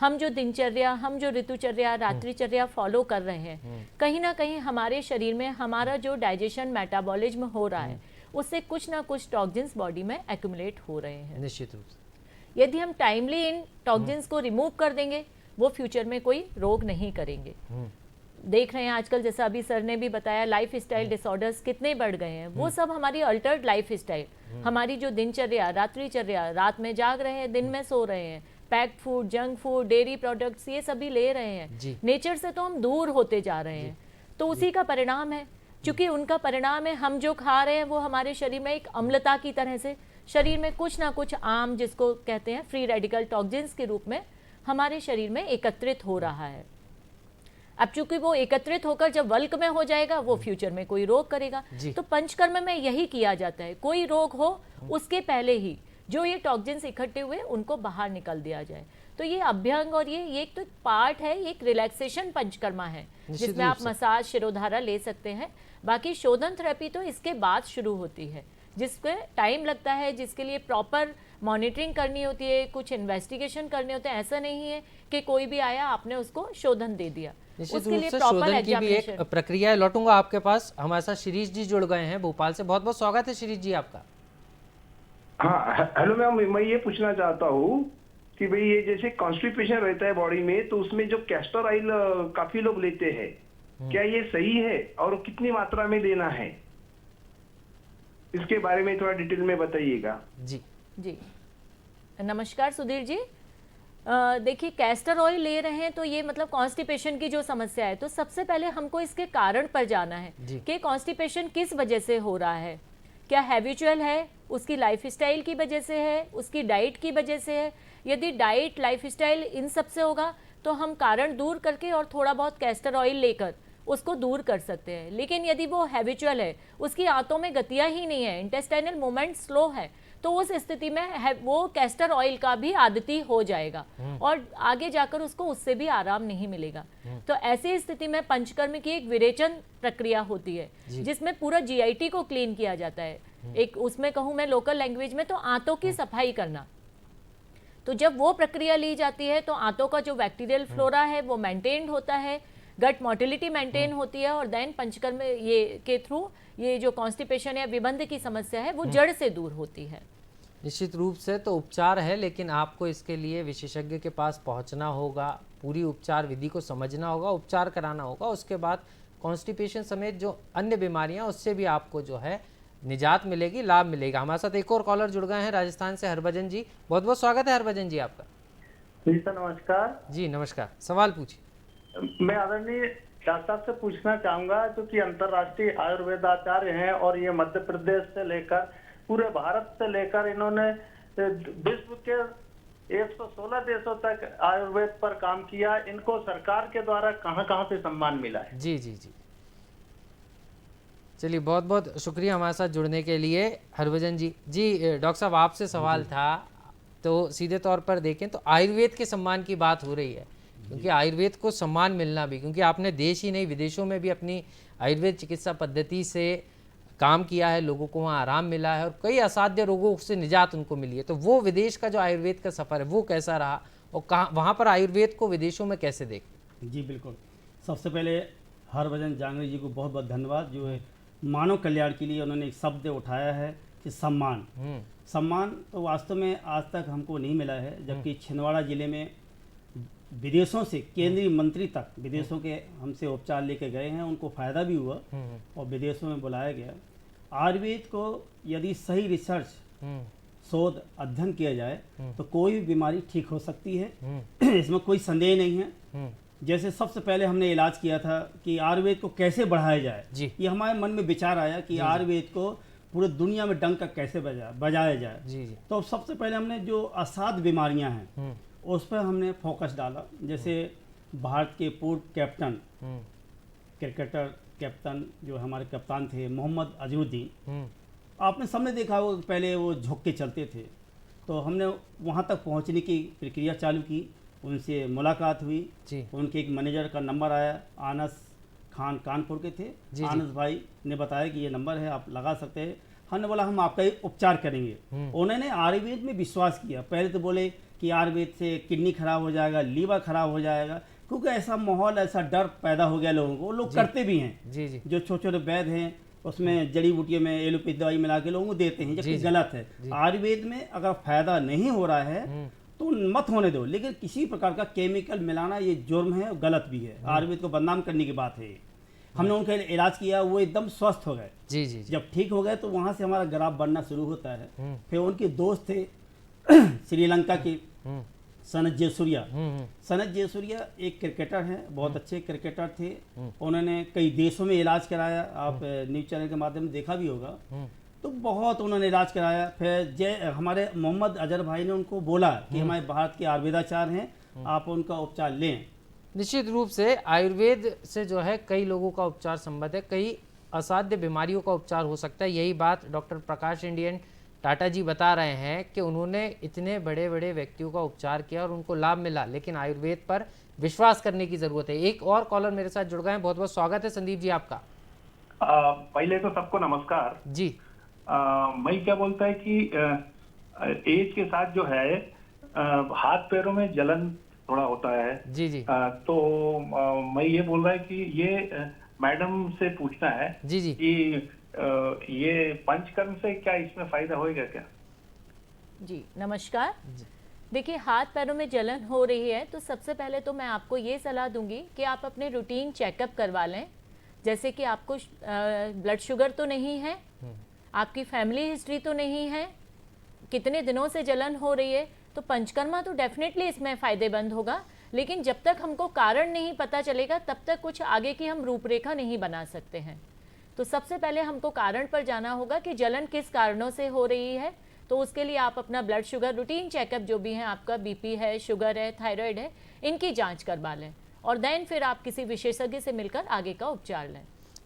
हम जो दिनचर्या, हम जो ऋतुचर्या, रात्रिचर्या फॉलो कर रहे हैं, कहीं ना कहीं हमारे शरीर में हमारा जो डाइजेशन मेटाबॉलिज्म हो रहा है उससे कुछ ना कुछ टॉक्सिन्स बॉडी में एक्यूमुलेट हो रहे हैं। निश्चित रूप से यदि हम टाइमली इन टॉक्सिन्स को रिमूव कर देंगे, वो फ्यूचर में कोई रोग नहीं करेंगे। देख रहे हैं आजकल, जैसा अभी सर ने भी बताया, लाइफ स्टाइल डिसऑर्डर्स कितने बढ़ गए हैं। वो सब हमारी अल्टर्ड लाइफ स्टाइल, हमारी जो दिनचर्या, रात्रिचर्या, रात में जाग रहे हैं, दिन में सो रहे हैं, packed food, junk food, dairy products, ये सभी ले रहे हैं। नेचर से तो हम दूर होते जा रहे हैं। तो उसी का परिणाम है। चूंकि उनका परिणाम है, हम जो खा रहे हैं वो हमारे शरीर में एक अम्लता की तरह से शरीर में कुछ ना कुछ आम, जिसको कहते हैं फ्री रेडिकल टॉक्सिन्स के रूप में हमारे शरीर में एकत्रित हो रहा है। अब चूंकि वो एकत्रित होकर जब वल्क में हो जाएगा, वो फ्यूचर में कोई रोग करेगा। तो पंचकर्म में यही किया जाता है, कोई रोग हो उसके पहले ही जो ये टॉक्सिन्स इकट्ठे हुए उनको बाहर निकल दिया जाए। तो ये अभ्यंग और ये एक तो पार्ट है, ये एक रिलैक्सेशन पंचकर्मा है जिसमें आप मसाज, शिरोधारा ले सकते हैं। बाकी शोधन थेरेपी तो इसके बाद शुरू होती है, जिसके टाइम लगता है, जिसके लिए प्रॉपर मॉनिटरिंग करनी होती है, कुछ इन्वेस्टिगेशन करने होते हैं। ऐसा नहीं है कि कोई भी आया आपने उसको शोधन दे दिया, उसके लिए प्रॉपर एग्जामिनेशन एक प्रक्रिया है। लौटूंगा आपके पास। हमारे साथ शिरीष जी जुड़ गए हैं भोपाल से। बहुत बहुत स्वागत है शिरीष जी आपका। हाँ हेलो मैम, मैं ये पूछना चाहता हूँ कि भाई ये जैसे कॉन्स्टिपेशन रहता है बॉडी में, तो उसमें जो कैस्टर ऑयल काफी लोग लेते हैं, क्या ये सही है और कितनी मात्रा में लेना है, इसके बारे में थोड़ा डिटेल में बताइएगा। जी जी नमस्कार सुधीर जी। देखिए कैस्टर ऑयल ले रहे हैं तो ये मतलब कॉन्स्टिपेशन की जो समस्या है, तो सबसे पहले हमको इसके कारण पर जाना है कि कॉन्स्टिपेशन किस वजह से हो रहा है। क्या हैबिचुअल है, उसकी लाइफस्टाइल की वजह से है, उसकी डाइट की वजह से है। यदि डाइट, लाइफस्टाइल इन सब से होगा तो हम कारण दूर करके और थोड़ा बहुत कैस्टर ऑयल लेकर उसको दूर कर सकते हैं। लेकिन यदि वो हैबिचुअल है, उसकी आंतों में गतियां ही नहीं है, इंटेस्टाइनल मूवमेंट स्लो है, तो उस स्थिति में वो कैस्टर ऑयल का भी आदती हो जाएगा और आगे जाकर उसको उससे भी आराम नहीं मिलेगा। तो ऐसी स्थिति में पंचकर्म की एक विरेचन प्रक्रिया होती है जिसमें पूरा जीआईटी को क्लीन किया जाता है। एक उसमें कहूँ मैं लोकल लैंग्वेज में तो आंतों की सफाई करना। तो जब वो प्रक्रिया ली जाती है तो आंतों का जो बैक्टीरियल फ्लोरा है वो मेंटेन्ड होता है, गट मोटिलिटी मेंटेन होती है और देन पंचकर्म ये के थ्रू ये जो कॉन्स्टिपेशन या विबंध की समस्या है वो जड़ से दूर होती है। निश्चित रूप से तो उपचार है, लेकिन आपको इसके लिए विशेषज्ञ के पास पहुंचना होगा, पूरी उपचार विधि को समझना होगा, उपचार कराना होगा। उसके बाद कॉन्स्टिपेशन समेत जो अन्य बीमारियां उससे भी आपको जो है निजात मिलेगी, लाभ मिलेगा। हमारे साथ एक और कॉलर जुड़ गए हैं राजस्थान से, हरभजन जी। बहुत बहुत स्वागत है हरभजन जी आपका। जी सर नमस्कार। जी नमस्कार, सवाल पूछिए। मैं आदरणीय डॉक्टर साहब से पूछना चाहूंगा, जो कि अंतर्राष्ट्रीय आयुर्वेदाचार्य हैं और ये मध्य प्रदेश से लेकर पूरे भारत से लेकर इन्होंने विश्व के 116 देशों तक आयुर्वेद पर काम किया। इनको सरकार के द्वारा कहां कहां पे सम्मान मिला है? जी जी जी, चलिए बहुत बहुत शुक्रिया हमारे साथ जुड़ने के लिए हरभजन जी। जी डॉक्टर साहब आपसे सवाल था, तो सीधे तौर पर देखें तो आयुर्वेद के सम्मान की बात हो रही है, क्योंकि आयुर्वेद को सम्मान मिलना भी, क्योंकि आपने देश ही नहीं विदेशों में भी अपनी आयुर्वेद चिकित्सा पद्धति से काम किया है, लोगों को वहाँ आराम मिला है और कई असाध्य रोगों से निजात उनको मिली है। तो वो विदेश का जो आयुर्वेद का सफ़र है वो कैसा रहा और कहाँ वहाँ पर आयुर्वेद को विदेशों में कैसे देखें? जी बिल्कुल। सबसे पहले हरभजन जांगड़ी जी को बहुत बहुत धन्यवाद, जो है मानव कल्याण के लिए उन्होंने एक शब्द उठाया है कि सम्मान। सम्मान तो वास्तव में आज तक हमको नहीं मिला है, जबकि छिंदवाड़ा जिले में विदेशों से केंद्रीय मंत्री तक विदेशों के हमसे उपचार लेके गए हैं, उनको फ़ायदा भी हुआ और विदेशों में बुलाया गया। आयुर्वेद को यदि सही रिसर्च, शोध, अध्ययन किया जाए तो कोई भी बीमारी ठीक हो सकती है, इसमें कोई संदेह नहीं है। जैसे सबसे पहले हमने इलाज किया था कि आयुर्वेद को कैसे बढ़ाया जाए, ये हमारे मन में विचार आया कि आयुर्वेद को पूरे दुनिया में डंका कैसे बजाया जाए। तो सबसे पहले हमने जो असाध्य बीमारियां हैं उस पर हमने फोकस डाला। जैसे भारत के पूर्व कैप्टन, क्रिकेटर कैप्टन जो हमारे कप्तान थे मोहम्मद अजहरुद्दीन, आपने सबने देखा हो पहले वो झुक के चलते थे, तो हमने वहाँ तक पहुँचने की प्रक्रिया चालू की। उनसे मुलाकात हुई, उनके एक मैनेजर का नंबर आया, आनस खान कानपुर के थे। आनस भाई ने बताया कि ये नंबर है, आप लगा सकते हैं। हमने बोला हम आपका उपचार करेंगे। उन्होंने आयुर्वेद में विश्वास किया। पहले तो बोले कि आयुर्वेद से किडनी खराब हो जाएगा, लीवर खराब हो जाएगा, क्योंकि ऐसा माहौल, ऐसा डर पैदा हो गया लोगों को। लोग करते भी हैं, जो छोटे छोटे वैद्य हैं उसमें जड़ी बूटियों में एलोपैथी दवाई मिला के लोगों को देते हैं, जबकि गलत है। आयुर्वेद में अगर फायदा नहीं हो रहा है तो मत होने दो, लेकिन किसी प्रकार का केमिकल मिलाना ये जुर्म है और गलत भी है। आयुर्वेद को बदनाम करने की बात है। हमने उनका इलाज किया, वो एकदम स्वस्थ हो गए। जब ठीक हो गए तो वहाँ से हमारा ग्राफ बढ़ना शुरू होता है। फिर उनके दोस्त थे श्रीलंका के सनत जयसूर्या। सनत जयसूर्या एक क्रिकेटर हैं, बहुत अच्छे क्रिकेटर थे। उन्होंने कई देशों में इलाज कराया, आप न्यूज़ चैनल के माध्यम से देखा भी होगा। तो बहुत उन्होंने इलाज कराया। फिर हमारे मोहम्मद अजहर भाई ने उनको बोला कि हमारे भारत के आयुर्वेदाचार्य हैं, आप उनका उपचार लें। निश्चित रूप से आयुर्वेद से जो है कई लोगों का उपचार संभव है, कई असाध्य बीमारियों का उपचार हो सकता है। यही बात डॉक्टर प्रकाश इंडियन टाटा जी बता रहे हैं कि उन्होंने इतने बड़े बड़े व्यक्तियों का उपचार किया और उनको लाभ मिला, लेकिन आयुर्वेद पर विश्वास करने की जरूरत है। एक और कॉलर मेरे साथ जुड़ गए हैं, बहुत बहुत स्वागत है संदीप जी आपका। पहले तो सबको नमस्कार जी। मैं क्या बोलता है कि एज के साथ जो है हाथ पैरों में जलन थोड़ा होता है। जी। तो मैं ये बोल रहा है कि ये मैडम से पूछना है जी कि ये पंचकर्म से क्या इसमें फायदा होएगा क्या? जी नमस्कार। देखिए, हाथ पैरों में जलन हो रही है तो सबसे पहले तो मैं आपको ये सलाह दूंगी कि आप अपने रूटीन चेकअप करवा लें। जैसे कि आपको ब्लड शुगर तो नहीं है, आपकी फैमिली हिस्ट्री तो नहीं है, कितने दिनों से जलन हो रही है, तो पंचकर्मा तो डेफिनेटली इसमें फ़ायदेमंद होगा। लेकिन जब तक हमको कारण नहीं पता चलेगा तब तक कुछ आगे की हम रूपरेखा नहीं बना सकते हैं। तो सबसे पहले हमको कारण पर जाना होगा कि जलन किस कारणों से हो रही है। तो उसके लिए आप अपना ब्लड शुगर रूटीन चेकअप जो भी है, आपका बीपी है, शुगर है, थायराइड है, इनकी जांच करवा लें और देन फिर आप किसी विशेषज्ञ से मिलकर आगे का उपचार लें।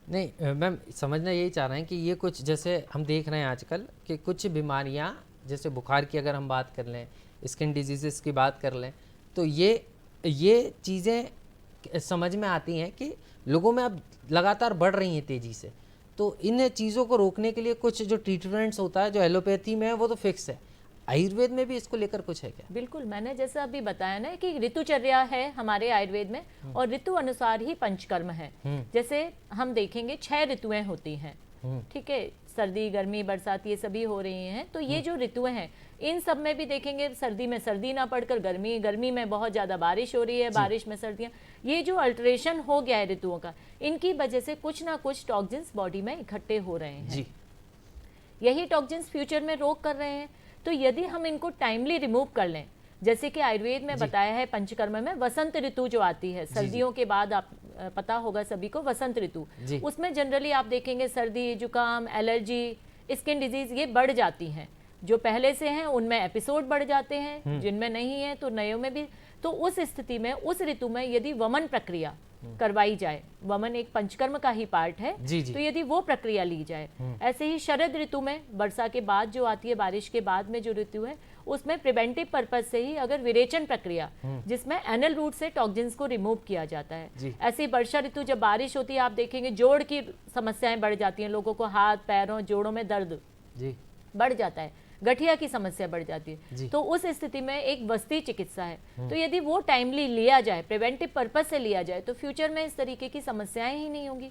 नहीं मैम, समझना यही चाह रहे हैं कि ये कुछ जैसे हम देख रहे हैं आजकल कि कुछ बीमारियां, जैसे बुखार की अगर हम बात कर लें, स्किन डिजीज़ की बात कर लें, तो ये चीज़ें समझ में आती हैं कि लोगों में अब लगातार बढ़ रही हैं तेज़ी से। तो इन चीज़ों को रोकने के लिए कुछ जो ट्रीटमेंट्स होता है जो एलोपैथी में है वो तो फिक्स है, आयुर्वेद में भी इसको लेकर कुछ है क्या? बिल्कुल, मैंने जैसा अभी बताया ना कि ऋतुचर्या है हमारे आयुर्वेद में और ऋतु अनुसार ही पंचकर्म है। जैसे हम देखेंगे 6 ऋतुएं होती हैं, ठीक है, सर्दी, गर्मी, बरसात, ये सभी हो रही हैं। तो ये जो ऋतुएं हैं इन सब में भी देखेंगे, सर्दी में सर्दी ना पड़कर गर्मी, गर्मी में बहुत ज़्यादा बारिश हो रही है, बारिश में सर्दियाँ, ये जो अल्टरेशन हो गया है ऋतुओं का, इनकी वजह से कुछ ना कुछ टॉक्सिन्स बॉडी में इकट्ठे हो रहे हैं जी। यही टॉक्सिन्स फ्यूचर में रोक कर रहे हैं। तो यदि हम इनको टाइमली रिमूव कर लें, जैसे कि आयुर्वेद में बताया है पंचकर्म में, वसंत ऋतु जो आती है सर्दियों के बाद, आप पता होगा सभी को, वसंत ऋतु, उसमें जनरली आप देखेंगे सर्दी, जुकाम, एलर्जी, स्किन डिजीज ये बढ़ जाती हैं। जो पहले से हैं उनमें एपिसोड बढ़ जाते हैं, जिनमें नहीं है तो नयों में भी। तो उस स्थिति में, उस ऋतु में यदि वमन प्रक्रिया करवाई जाए, वमन एक पंचकर्म का ही पार्ट है, तो यदि वो प्रक्रिया ली जाए, ऐसे ही शरद ऋतु में, वर्षा के बाद जो आती है, बारिश के बाद में जो ऋतु है, उसमें प्रिवेंटिव पर्पज से ही अगर विरेचन प्रक्रिया, जिसमें एनल रूट से टॉक्सिन्स को रिमूव किया जाता है। ऐसी वर्षा ऋतु जब बारिश होती है, आप देखेंगे जोड़ की समस्याएं बढ़ जाती हैं, लोगों को हाथ पैरों जोड़ों में दर्द बढ़ जाता है, गठिया की समस्या बढ़ जाती है। तो उस स्थिति में एक वस्ती चिकित्सा है, तो यदि वो टाइमली लिया जाए, प्रिवेंटिव पर्पज से लिया जाए, तो फ्यूचर में इस तरीके की समस्याएं ही नहीं होंगी।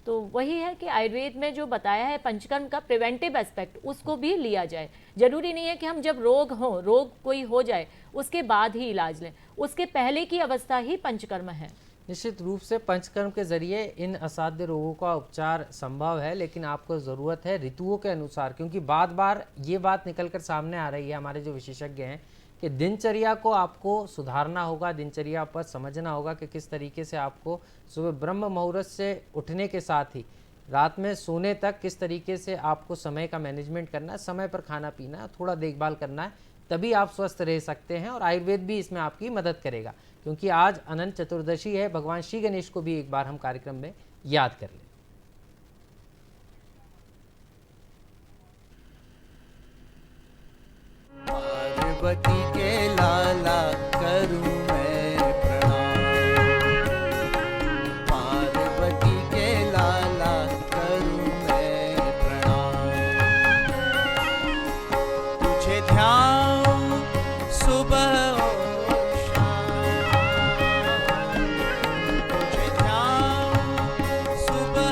तो वही है कि आयुर्वेद में जो बताया है पंचकर्म का प्रिवेंटिव एस्पेक्ट, उसको भी लिया जाए। जरूरी नहीं है कि हम जब रोग कोई हो जाए उसके बाद ही इलाज लें, उसके पहले की अवस्था ही पंचकर्म है। निश्चित रूप से पंचकर्म के जरिए इन असाध्य रोगों का उपचार संभव है, लेकिन आपको ज़रूरत है ऋतुओं के अनुसार, क्योंकि बार बार ये बात निकल कर सामने आ रही है हमारे जो विशेषज्ञ हैं कि दिनचर्या को आपको सुधारना होगा, दिनचर्या पर समझना होगा कि किस तरीके से आपको सुबह ब्रह्म मुहूर्त से उठने के साथ ही रात में सोने तक किस तरीके से आपको समय का मैनेजमेंट करना है, समय पर खाना पीना है, थोड़ा देखभाल करना है, तभी आप स्वस्थ रह सकते हैं। और आयुर्वेद भी इसमें आपकी मदद करेगा, क्योंकि आज अनंत चतुर्दशी है। भगवान श्री गणेश को भी एक बार हम कार्यक्रम में याद कर लें। पार्वती के लाला करूं मैं प्रणाम, पार्वती के लाला करूं मैं प्रणाम। तुझे ध्यान सुबह और शाम, तुझे ध्यान सुबह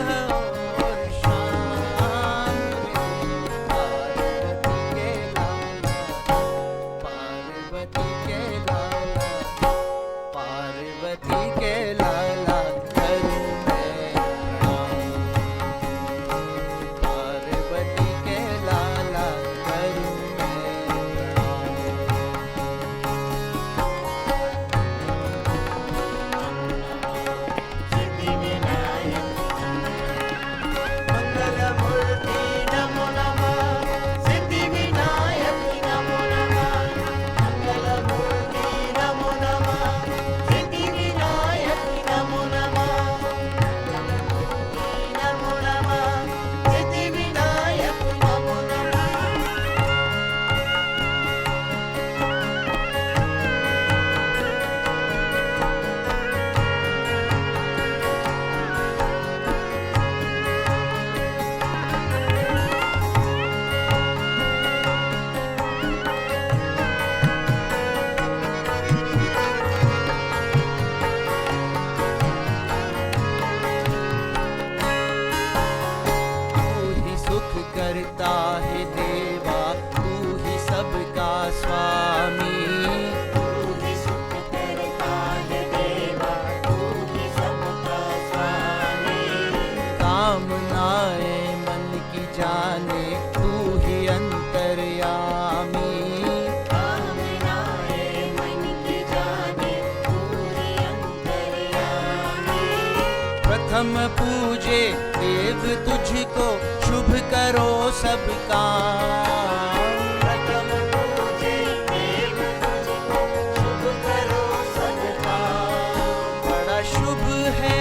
प्रथम पूजे देव तुझको, शुभ करो सब काम। प्रथम पूजे देव तुझको, शुभ करो सब काम। बड़ा शुभ है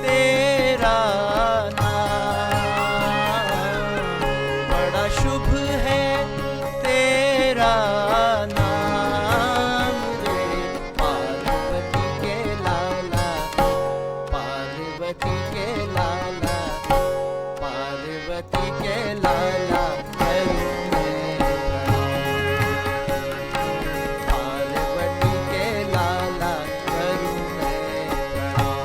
तेरा नाम, बड़ा शुभ है तेरा नाम रे। पार्वती के लाला, पार्वती के लाला, पार्वती के लाला करूं मैं प्रणाम। पार्वती के लाला करूं मैं प्रणाम।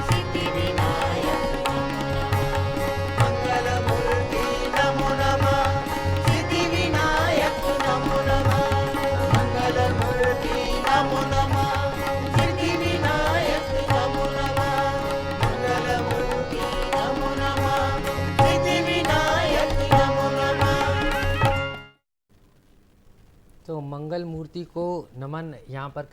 सिद्धि विनायक मंगलमूर्ति नमो नमः, सिद्धि विनायक नमो नमः, मंगलमूर्ति नमो नमः, सिद्धि विनायक नमो नमः, मंगलमूर्ति नमो नमः, सिद्धि विनायक नमो नमः। तो मंगल मूर्ति को नमन यहाँ पर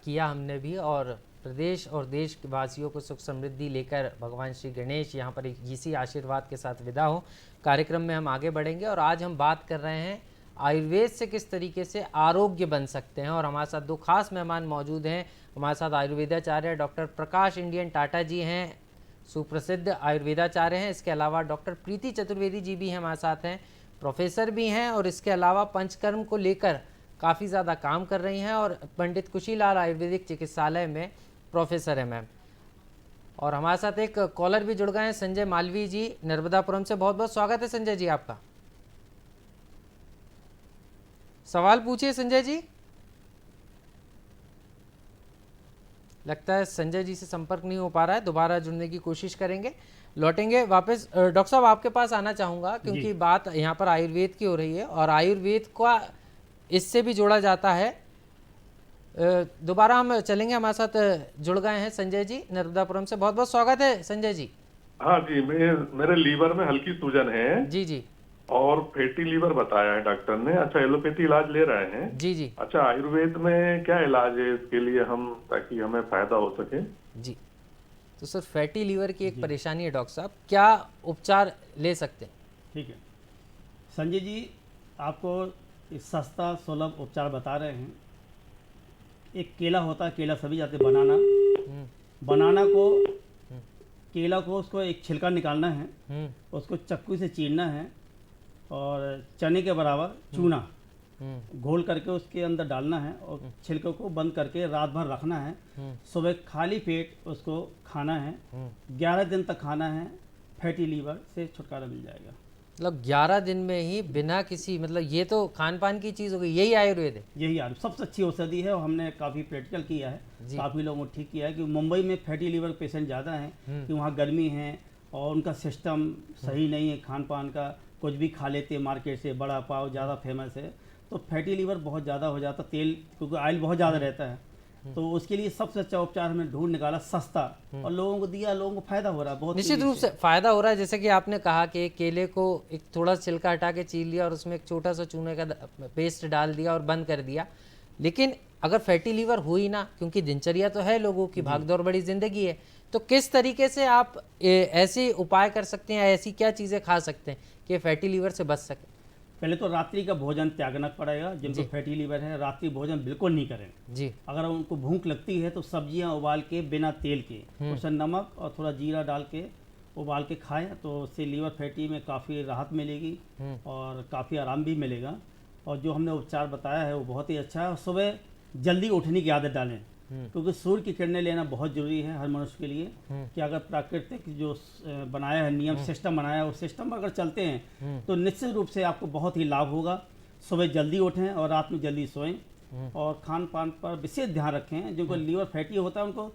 किया हमने भी, और प्रदेश और देश के वासियों को सुख समृद्धि लेकर भगवान श्री गणेश यहाँ पर इसी आशीर्वाद के साथ विदा हो। कार्यक्रम में हम आगे बढ़ेंगे और आज हम बात कर रहे हैं आयुर्वेद से किस तरीके से आरोग्य बन सकते हैं। और हमारे साथ दो खास मेहमान मौजूद हैं। हमारे साथ आयुर्वेदाचार्य डॉक्टर प्रकाश इंडियन टाटा जी हैं, सुप्रसिद्ध आयुर्वेदाचार्य हैं। इसके अलावा डॉक्टर प्रीति चतुर्वेदी जी भी हमारे साथ हैं, प्रोफेसर भी हैं, और इसके अलावा पंचकर्म को लेकर काफ़ी ज़्यादा काम कर रही हैं, और पंडित कुशीलाल आयुर्वेदिक चिकित्सालय में प्रोफेसर है मैम। और हमारे साथ एक कॉलर भी जुड़ गए हैं, संजय मालवी जी नर्मदापुरम से। बहुत बहुत स्वागत है संजय जी आपका। सवाल पूछिए संजय जी। लगता है संजय जी से संपर्क नहीं हो पा रहा है, दोबारा जुड़ने की कोशिश करेंगे, लौटेंगे वापस। डॉक्टर साहब आपके पास आना चाहूँगा, क्योंकि बात यहाँ पर आयुर्वेद की हो रही है और आयुर्वेद का इससे भी जोड़ा जाता है। दोबारा हम चलेंगे, हमारे साथ जुड़ गए हैं संजय जी नर्मदापुरम से। बहुत बहुत स्वागत है संजय जी। हाँ जी, मेरे लीवर में हल्की सूजन है जी जी, और फैटी लीवर बताया है डॉक्टर ने। अच्छा, एलोपैथी इलाज ले रहे हैं जी जी। अच्छा, आयुर्वेद में क्या इलाज है इसके लिए हम, ताकि हमें फायदा हो सके? जी, तो सर फैटी लीवर की एक परेशानी है डॉक्टर साहब, क्या उपचार ले सकते हैं? ठीक है संजय जी, आपको सस्ता सुलभ उपचार बता रहे हैं। एक केला होता है, केला सभी जाते बनाना, बनाना को केला को उसको एक छिलका निकालना है, उसको चक्कू से चीरना है और चने के बराबर चूना घोल करके उसके अंदर डालना है और छिलके को बंद करके रात भर रखना है। सुबह खाली पेट उसको खाना है, 11 दिन तक खाना है। फैटी लीवर से छुटकारा मिल जाएगा। मतलब 11 दिन में ही, बिना किसी, मतलब ये तो खान पान की चीज़ हो गई, यही आयुर्वेद है? यही आयुर्वेद सबसे अच्छी औषधि है और हमने काफ़ी प्रैक्टिकल किया है, काफ़ी लोगों को ठीक किया है। कि मुंबई में फैटी लीवर पेशेंट ज़्यादा हैं, कि वहाँ गर्मी है और उनका सिस्टम सही नहीं है, खान पान का कुछ भी खा लेते हैं मार्केट से, बड़ा पाव ज़्यादा फेमस है, तो फैटी लीवर बहुत ज़्यादा हो जाता, तेल क्योंकि ऑयल बहुत ज़्यादा रहता है। तो उसके लिए सबसे अच्छा उपचार हमने ढूंढ निकाला, सस्ता, और लोगों को दिया, लोगों को फायदा हो रहा है, बहुत निश्चित रूप से फायदा हो रहा है। जैसे कि आपने कहा कि केले को एक थोड़ा छिलका हटा के चीर लिया और उसमें एक छोटा सा चूने का पेस्ट डाल दिया और बंद कर दिया। लेकिन अगर फैटी लीवर हो ही ना, क्योंकि दिनचर्या तो है लोगों की, भागदौड़ बड़ी जिंदगी है, तो किस तरीके से आप ऐसे उपाय कर सकते हैं, ऐसी क्या चीज़ें खा सकते हैं कि फैटी लीवर से बच सके? पहले तो रात्रि का भोजन त्यागना पड़ेगा। जिनको फैटी लीवर है रात्रि भोजन बिल्कुल नहीं करें जी। अगर उनको भूख लगती है तो सब्जियां उबाल के बिना तेल के, उसमें नमक और थोड़ा जीरा डाल के उबाल के खाएं, तो उससे लीवर फैटी में काफ़ी राहत मिलेगी और काफ़ी आराम भी मिलेगा। और जो हमने उपचार बताया है वो बहुत ही अच्छा है। और सुबह जल्दी उठने की आदत डालें, क्योंकि सूर्य की किरणें लेना बहुत जरूरी है हर मनुष्य के लिए। कि अगर प्राकृतिक जो बनाया है नियम, सिस्टम बनाया है, उस सिस्टम पर अगर चलते हैं तो निश्चित रूप से आपको बहुत ही लाभ होगा। सुबह जल्दी उठें और रात में जल्दी सोएं, और खान पान पर विशेष ध्यान रखें। जिनको लीवर फैटी होता है उनको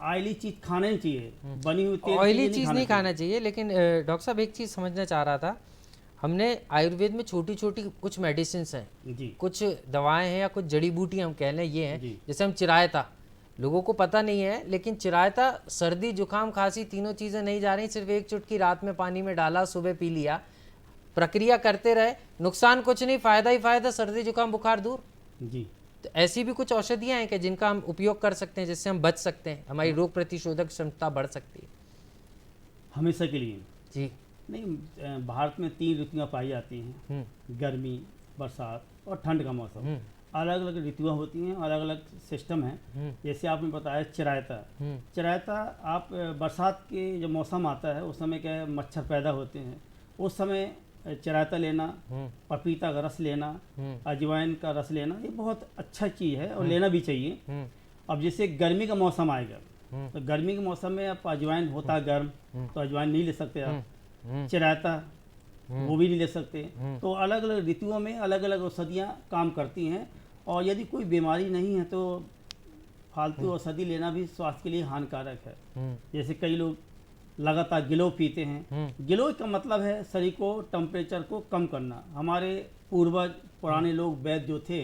ऑयली चीज़ खाना नहीं चाहिए, बनी हुई तेल ऑयली चीज़ नहीं खाना चाहिए। लेकिन डॉक्टर साहब एक चीज़ समझना चाह रहा था, हमने आयुर्वेद में छोटी छोटी कुछ मेडिसिन हैं जी, कुछ दवाएं हैं या कुछ जड़ी बूटियां हम कह लें, ये हैं। जैसे हम चिरायता, लोगों को पता नहीं है, लेकिन चिरायता सर्दी जुकाम खांसी तीनों चीज़ें नहीं जा रही, सिर्फ एक चुटकी रात में पानी में डाला, सुबह पी लिया, प्रक्रिया करते रहे, नुकसान कुछ नहीं, फ़ायदा ही फ़ायदा, सर्दी जुकाम बुखार दूर जी। तो ऐसी भी कुछ औषधियाँ हैं कि जिनका हम उपयोग कर सकते हैं, जिससे हम बच सकते हैं, हमारी रोग प्रतिशोधक क्षमता बढ़ सकती है? हमेशा के लिए जी। नहीं, भारत में 3 ऋतुएं पाई जाती हैं, गर्मी, बरसात और ठंड का मौसम। अलग अलग ऋतुएं होती हैं, अलग अलग सिस्टम है। जैसे आपने बताया चिरायता आप बरसात के जब मौसम आता है उस समय क्या है, मच्छर पैदा होते हैं, उस समय चिरायता लेना, पपीता का रस लेना, अजवाइन का रस लेना, ये बहुत अच्छा चीज़ है और लेना भी चाहिए। अब जैसे गर्मी का मौसम आएगा तो गर्मी के मौसम में आप अजवाइन होता है गर्म, तो अजवाइन नहीं ले सकते आप, चिरायता वो भी नहीं ले सकते। तो अलग अलग ऋतुओं में अलग अलग औषधियाँ काम करती हैं, और यदि कोई बीमारी नहीं है तो फालतू औषधि लेना भी स्वास्थ्य के लिए हानिकारक है। जैसे कई लोग लगातार गिलोय पीते हैं। गिलोय का मतलब है शरीर को टेम्परेचर को कम करना। हमारे पूर्वज पुराने लोग वैद्य जो थे,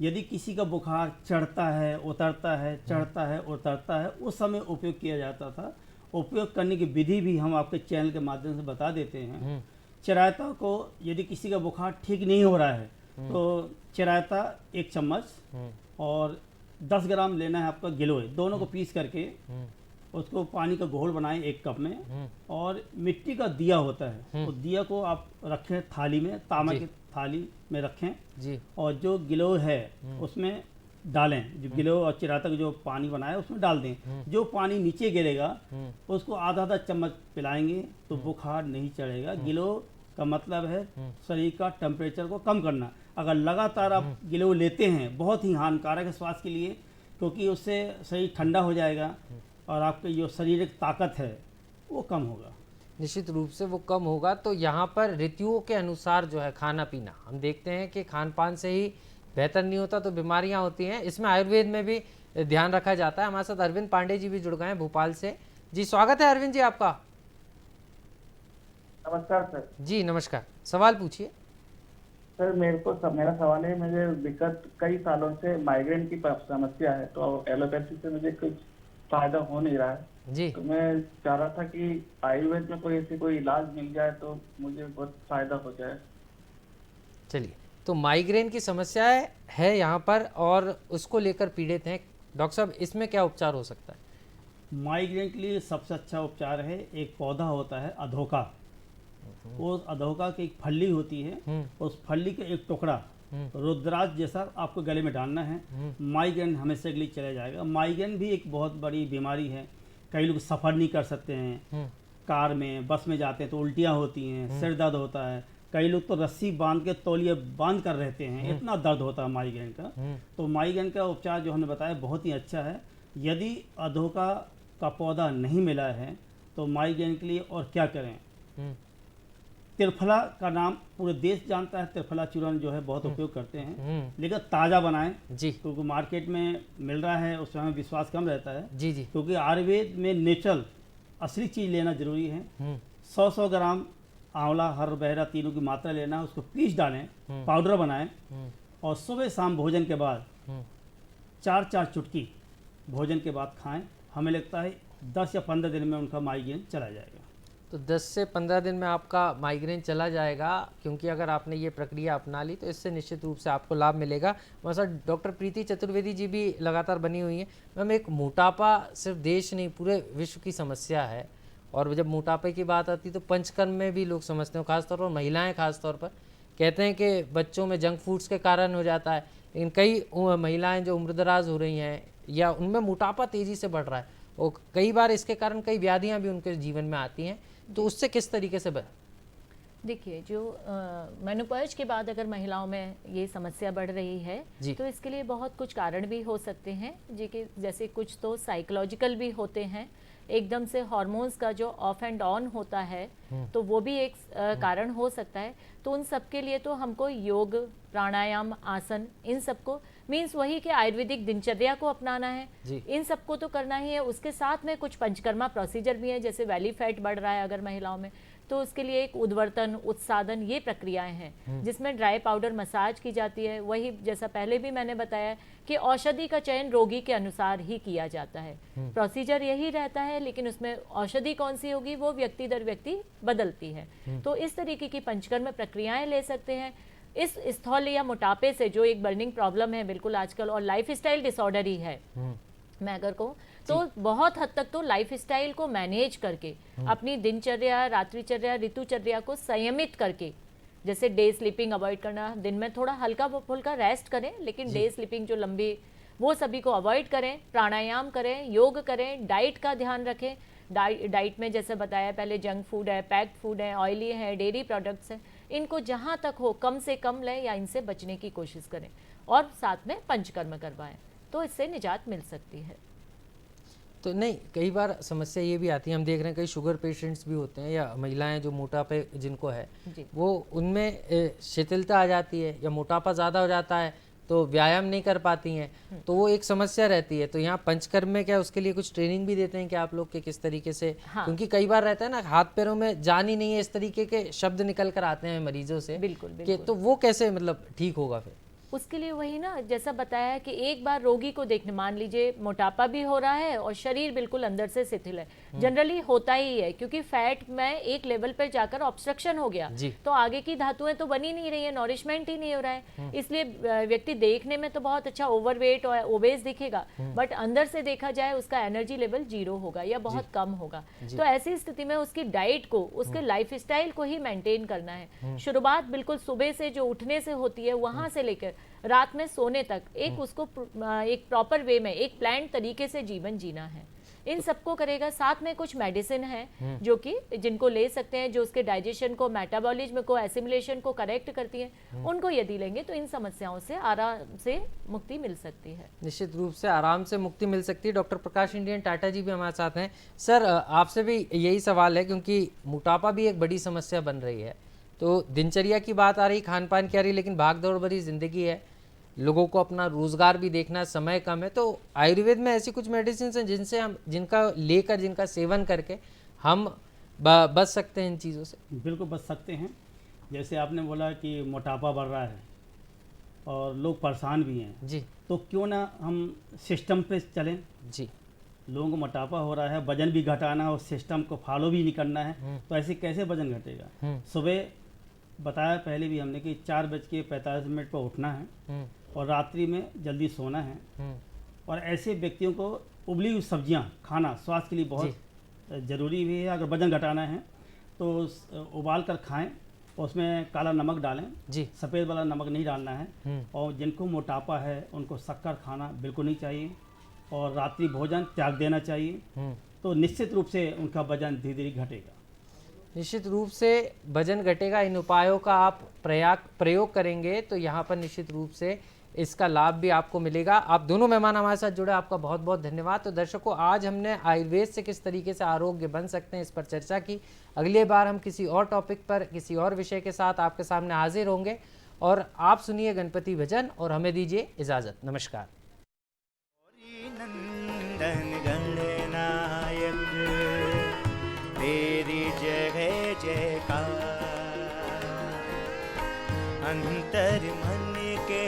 यदि किसी का बुखार चढ़ता है उतरता है, चढ़ता है उतरता है, उस समय उपयोग किया जाता था। उपयोग करने की विधि भी हम आपके चैनल के माध्यम से बता देते हैं। चिरायता को यदि किसी का बुखार ठीक नहीं हो रहा है तो चिरायता 1 चम्मच और 10 ग्राम लेना है आपका गिलोय, दोनों को पीस करके उसको पानी का घोल बनाएं 1 कप में, और मिट्टी का दिया होता है, तो दिया को आप रखें थाली में, तांबा की थाली में रखें जी, और जो गिलोय है उसमें डालें, जो गिलोय और चिरायता का जो पानी बनाया उसमें डाल दें। जो पानी नीचे गिरेगा उसको आधा चम्मच पिलाएंगे तो बुखार नहीं चढ़ेगा। गिलोय का मतलब है शरीर का टेम्परेचर को कम करना। अगर लगातार आप गिलोय लेते हैं, बहुत ही हानिकारक है स्वास्थ्य के लिए, क्योंकि उससे शरीर ठंडा हो जाएगा और आपकी जो शारीरिक ताकत है वो कम होगा। निश्चित रूप से वो कम होगा। तो यहाँ पर ऋतुओं के अनुसार जो है खाना पीना, हम देखते हैं कि खान पान से ही बेहतर नहीं होता तो बीमारियाँ होती हैं। इसमें आयुर्वेद में भी ध्यान रखा जाता है। हमारे साथ अरविंद पांडे जी भी जुड़ गए हैं भोपाल से। जी स्वागत है अरविंद जी आपका। नमस्कार सर। जी नमस्कार, सवाल पूछिए। सर मेरा सवाल है, मुझे विगत कई सालों से माइग्रेन की समस्या है, तो एलोपैथी से मुझे कुछ फायदा हो नहीं रहा है जी। तो मैं चाह रहा था कि आयुर्वेद में कोई इलाज मिल जाए तो मुझे बहुत फायदा हो जाए। चलिए, तो माइग्रेन की समस्या है यहाँ पर और उसको लेकर पीड़ित हैं। डॉक्टर साहब इसमें क्या उपचार हो सकता है? माइग्रेन के लिए सबसे अच्छा उपचार है, एक पौधा होता है अधोका। वो अधोका की एक फली होती है, उस फली का एक टुकड़ा रुद्राक्ष जैसा आपको गले में डालना है। माइग्रेन हमेशा के लिए चला जाएगा। माइग्रेन भी एक बहुत बड़ी बीमारी है। कई लोग सफ़र नहीं कर सकते हैं, कार में बस में जाते हैं तो उल्टियाँ होती हैं, सिर दर्द होता है, कई लोग तो रस्सी बांध के तौलिए बांध कर रहते हैं, इतना दर्द होता है माइग्रेन का। तो माइग्रेन का उपचार जो हमने बताया बहुत ही अच्छा है। यदि अधोका का पौधा नहीं मिला है तो माइग्रेन के लिए और क्या करें, त्रिफला का नाम पूरे देश जानता है। त्रिफला चूर्ण जो है बहुत उपयोग करते हैं, लेकिन ताज़ा बनाएं जी, क्योंकि मार्केट में मिल रहा है उसमें हमें विश्वास कम रहता है जी जी, क्योंकि आयुर्वेद में नेचुरल असली चीज़ लेना जरूरी है। 100 ग्राम आंवला हर बहरा तीनों की मात्रा लेना, उसको पीस डालें, पाउडर बनाएं, और सुबह शाम भोजन के बाद 4 चुटकी भोजन के बाद खाएं। हमें लगता है 10 या 15 दिन में उनका माइग्रेन चला जाएगा। तो 10 से 15 दिन में आपका माइग्रेन चला जाएगा, क्योंकि अगर आपने ये प्रक्रिया अपना ली तो इससे निश्चित रूप से आपको लाभ मिलेगा। हमारे साथ डॉक्टर प्रीति चतुर्वेदी जी भी लगातार बनी हुई हैं। मैम, एक मोटापा सिर्फ देश नहीं पूरे विश्व की समस्या है, और जब मोटापे की बात आती है तो पंचकर्म में भी लोग समझते हैं, खासतौर पर महिलाएँ खासतौर पर कहते हैं कि बच्चों में जंक फूड्स के कारण हो जाता है, लेकिन कई महिलाएँ जो उम्रदराज हो रही हैं या उनमें मोटापा तेज़ी से बढ़ रहा है, और कई बार इसके कारण कई व्याधियाँ भी उनके जीवन में आती हैं। तो उससे किस तरीके से देखिए, जो मेनोपॉज के बाद अगर महिलाओं में ये समस्या बढ़ रही है तो इसके लिए बहुत कुछ कारण भी हो सकते हैं जी, कि जैसे कुछ तो साइकोलॉजिकल भी होते हैं, एकदम से हार्मोन्स का जो ऑफ एंड ऑन होता है तो वो भी एक कारण हो सकता है। तो उन सब के लिए तो हमको योग, प्राणायाम, आसन, इन सबको मीन्स वही कि आयुर्वेदिक दिनचर्या को अपनाना है, इन सबको तो करना ही है। उसके साथ में कुछ पंचकर्मा प्रोसीजर भी है, जैसे वैली फैट बढ़ रहा है अगर महिलाओं में तो उसके लिए एक उद्वर्तन, उत्सादन, ये प्रक्रियाएं हैं जिसमें ड्राई पाउडर मसाज की जाती है। वही जैसा पहले भी मैंने बताया कि औषधि का चयन रोगी के अनुसार ही किया जाता है, प्रोसीजर यही रहता है, लेकिन उसमें औषधि कौन सी होगी वो व्यक्ति दर व्यक्ति बदलती है। तो इस तरीके की पंचकर्म प्रक्रियाएं ले सकते हैं। इस स्थूल या मोटापे से जो एक बर्निंग प्रॉब्लम है बिल्कुल आजकल, और लाइफस्टाइल डिसऑर्डर ही है मैं अगर कहूँ तो बहुत हद तक तो लाइफस्टाइल को मैनेज करके अपनी दिनचर्या, रात्रिचर्या, ऋतुचर्या को संयमित करके, जैसे डे स्लीपिंग अवॉइड करना, दिन में थोड़ा हल्का फुल्का रेस्ट करें, लेकिन डे स्लीपिंग जो लंबी वो सभी को अवॉइड करें, प्राणायाम करें, योग करें, डाइट का ध्यान रखें। डाइट में जैसे बताया पहले, जंक फूड है, पैक्ड फूड है, ऑयली है, डेयरी प्रोडक्ट्स हैं, इनको जहाँ तक हो कम से कम लें या इनसे बचने की कोशिश करें, और साथ में पंचकर्म करवाएं, तो इससे निजात मिल सकती है। तो नहीं, कई बार समस्या ये भी आती है, हम देख रहे हैं कई शुगर पेशेंट्स भी होते हैं या महिलाएं जो मोटापे जिनको है वो उनमें शिथिलता आ जाती है या मोटापा ज़्यादा हो जाता है तो व्यायाम नहीं कर पाती हैं, तो वो एक समस्या रहती है। तो यहाँ पंचकर्म में क्या उसके लिए कुछ ट्रेनिंग भी देते हैं कि आप लोग के किस तरीके से? क्योंकि कई बार रहता है ना, हाथ पैरों में जान ही नहीं है, इस तरीके के शब्द निकल कर आते हैं मरीजों से। बिल्कुल। तो वो कैसे मतलब ठीक होगा फिर? उसके लिए वही ना, जैसा बताया है कि एक बार रोगी को देखने, मान लीजिए मोटापा भी हो रहा है और शरीर बिल्कुल अंदर से शिथिल है, जनरली होता ही है क्योंकि फैट में एक लेवल पर जाकर ऑब्स्ट्रक्शन हो गया, तो आगे की धातुएं तो बनी नहीं रही है, नॉरिशमेंट ही नहीं हो रहा है, इसलिए व्यक्ति देखने में तो बहुत अच्छा ओवरवेट और ओबेस दिखेगा, बट अंदर से देखा जाए उसका एनर्जी लेवल 0 होगा या बहुत कम होगा। तो ऐसी स्थिति में उसकी डाइट को, उसके लाइफस्टाइल को ही मेंटेन करना है। शुरुआत बिल्कुल सुबह से जो उठने से होती है वहां से लेकर रात में सोने तक एक उसको एक प्रॉपर वे में, एक प्लान तरीके से जीवन जीना है। इन सबको करेगा। साथ में कुछ मेडिसिन है जो कि जिनको ले सकते हैं, जो उसके डाइजेशन को, मेटाबॉलिज्म को, एसिमिलेशन को करेक्ट करती हैं, उनको यदि लेंगे तो इन समस्याओं से आराम से मुक्ति मिल सकती है। निश्चित रूप से आराम से मुक्ति मिल सकती है। डॉक्टर प्रकाश इंडियन टाटा जी भी हमारे साथ हैं। सर, आपसे भी यही सवाल है, क्योंकि मोटापा भी एक बड़ी समस्या बन रही है, तो दिनचर्या की बात आ रही, खान पान की आ रही, लेकिन भाग दौड़ भरी जिंदगी है, लोगों को अपना रोजगार भी देखना, समय कम है, तो आयुर्वेद में ऐसी कुछ मेडिसिन हैं जिनसे हम, जिनका सेवन करके हम बच सकते हैं इन चीज़ों से? बिल्कुल बच सकते हैं। जैसे आपने बोला कि मोटापा बढ़ रहा है और लोग परेशान भी हैं जी, तो क्यों ना हम सिस्टम पे चलें जी। लोगों को मोटापा हो रहा है, वजन भी घटाना है और सिस्टम को फॉलो भी नहीं करना है, तो ऐसे कैसे वजन घटेगा? सुबह बताया पहले भी हमने कि 4:45 पर उठना है और रात्रि में जल्दी सोना है, और ऐसे व्यक्तियों को उबली हुई सब्जियां खाना स्वास्थ्य के लिए बहुत ज़रूरी भी है। अगर वजन घटाना है तो उबाल कर खाएं और उसमें काला नमक डालें जी, सफ़ेद वाला नमक नहीं डालना है। और जिनको मोटापा है उनको शक्कर खाना बिल्कुल नहीं चाहिए और रात्रि भोजन त्याग देना चाहिए, तो निश्चित रूप से उनका वजन धीरे धीरे घटेगा। निश्चित रूप से वजन घटेगा। इन उपायों का आप प्रयोग करेंगे तो यहाँ पर निश्चित रूप से इसका लाभ भी आपको मिलेगा। आप दोनों मेहमान हमारे साथ जुड़े, आपका बहुत बहुत धन्यवाद। तो दर्शकों, आज हमने आयुर्वेद से किस तरीके से आरोग्य बन सकते हैं इस पर चर्चा की। अगली बार हम किसी और टॉपिक पर, किसी और विषय के साथ आपके सामने हाजिर होंगे, और आप सुनिए गणपति भजन और हमें दीजिए इजाज़त। नमस्कार। नंदन गणनायक तेरी जय जयकार, अंतर मन के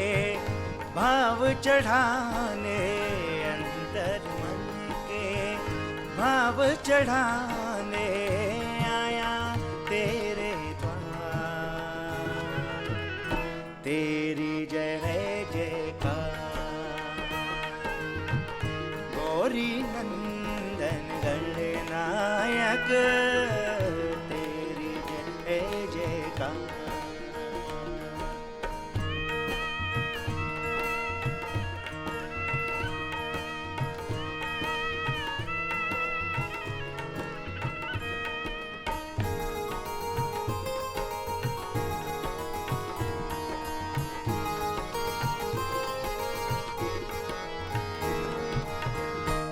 भाव चढ़ाने, अंतर मन के भाव चढ़ाने आया तेरे द्वार, तेरी जय जयकार। गौरी नंदन गणनायक तेरी जय जयकार।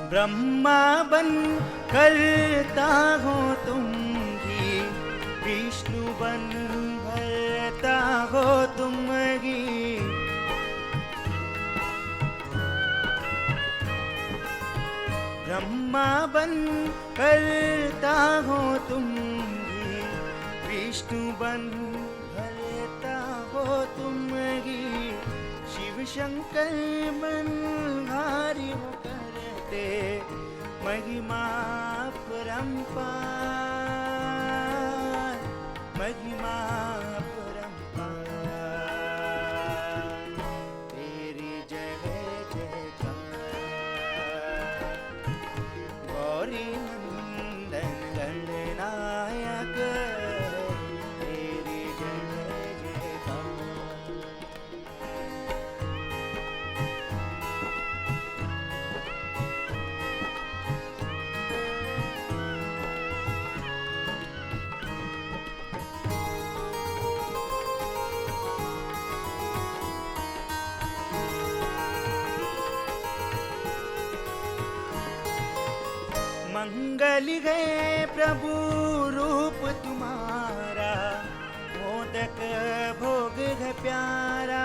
ब्रह्मा बन करता हो तुम ही, विष्णु बन भरता हो तुम ही, ब्रह्मा बन करता हो तुम ही, विष्णु बन भरता हो तुम ही, शिव शंकर बन हारी हो महिमा परंपार, महिमा परंपार। गौरी नंदन गणनायक तेरी जय जयकार। मंगल गए प्रभु रूप तुम्हारा, मोदक भोग है प्यारा।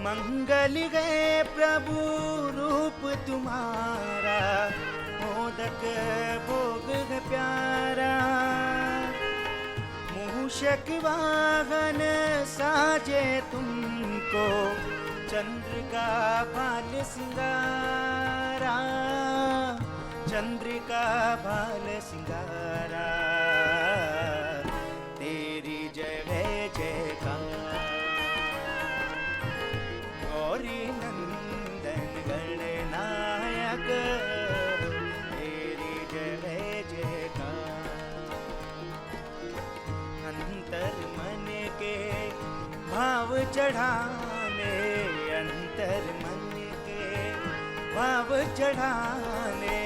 मंगल गए प्रभु रूप तुम्हारा, मोदक भोग है प्यारा। मूषक वाहन साजे तुमको, चंद्र का भाल सिंगारा, चंद्र का भाल सिंगारा। तेरी जय जयकार। गौरी नंदन गणनायक तेरी जय जयकार। अंतर मन के भाव चढ़ाने, अंतर मन के भाव चढ़ाने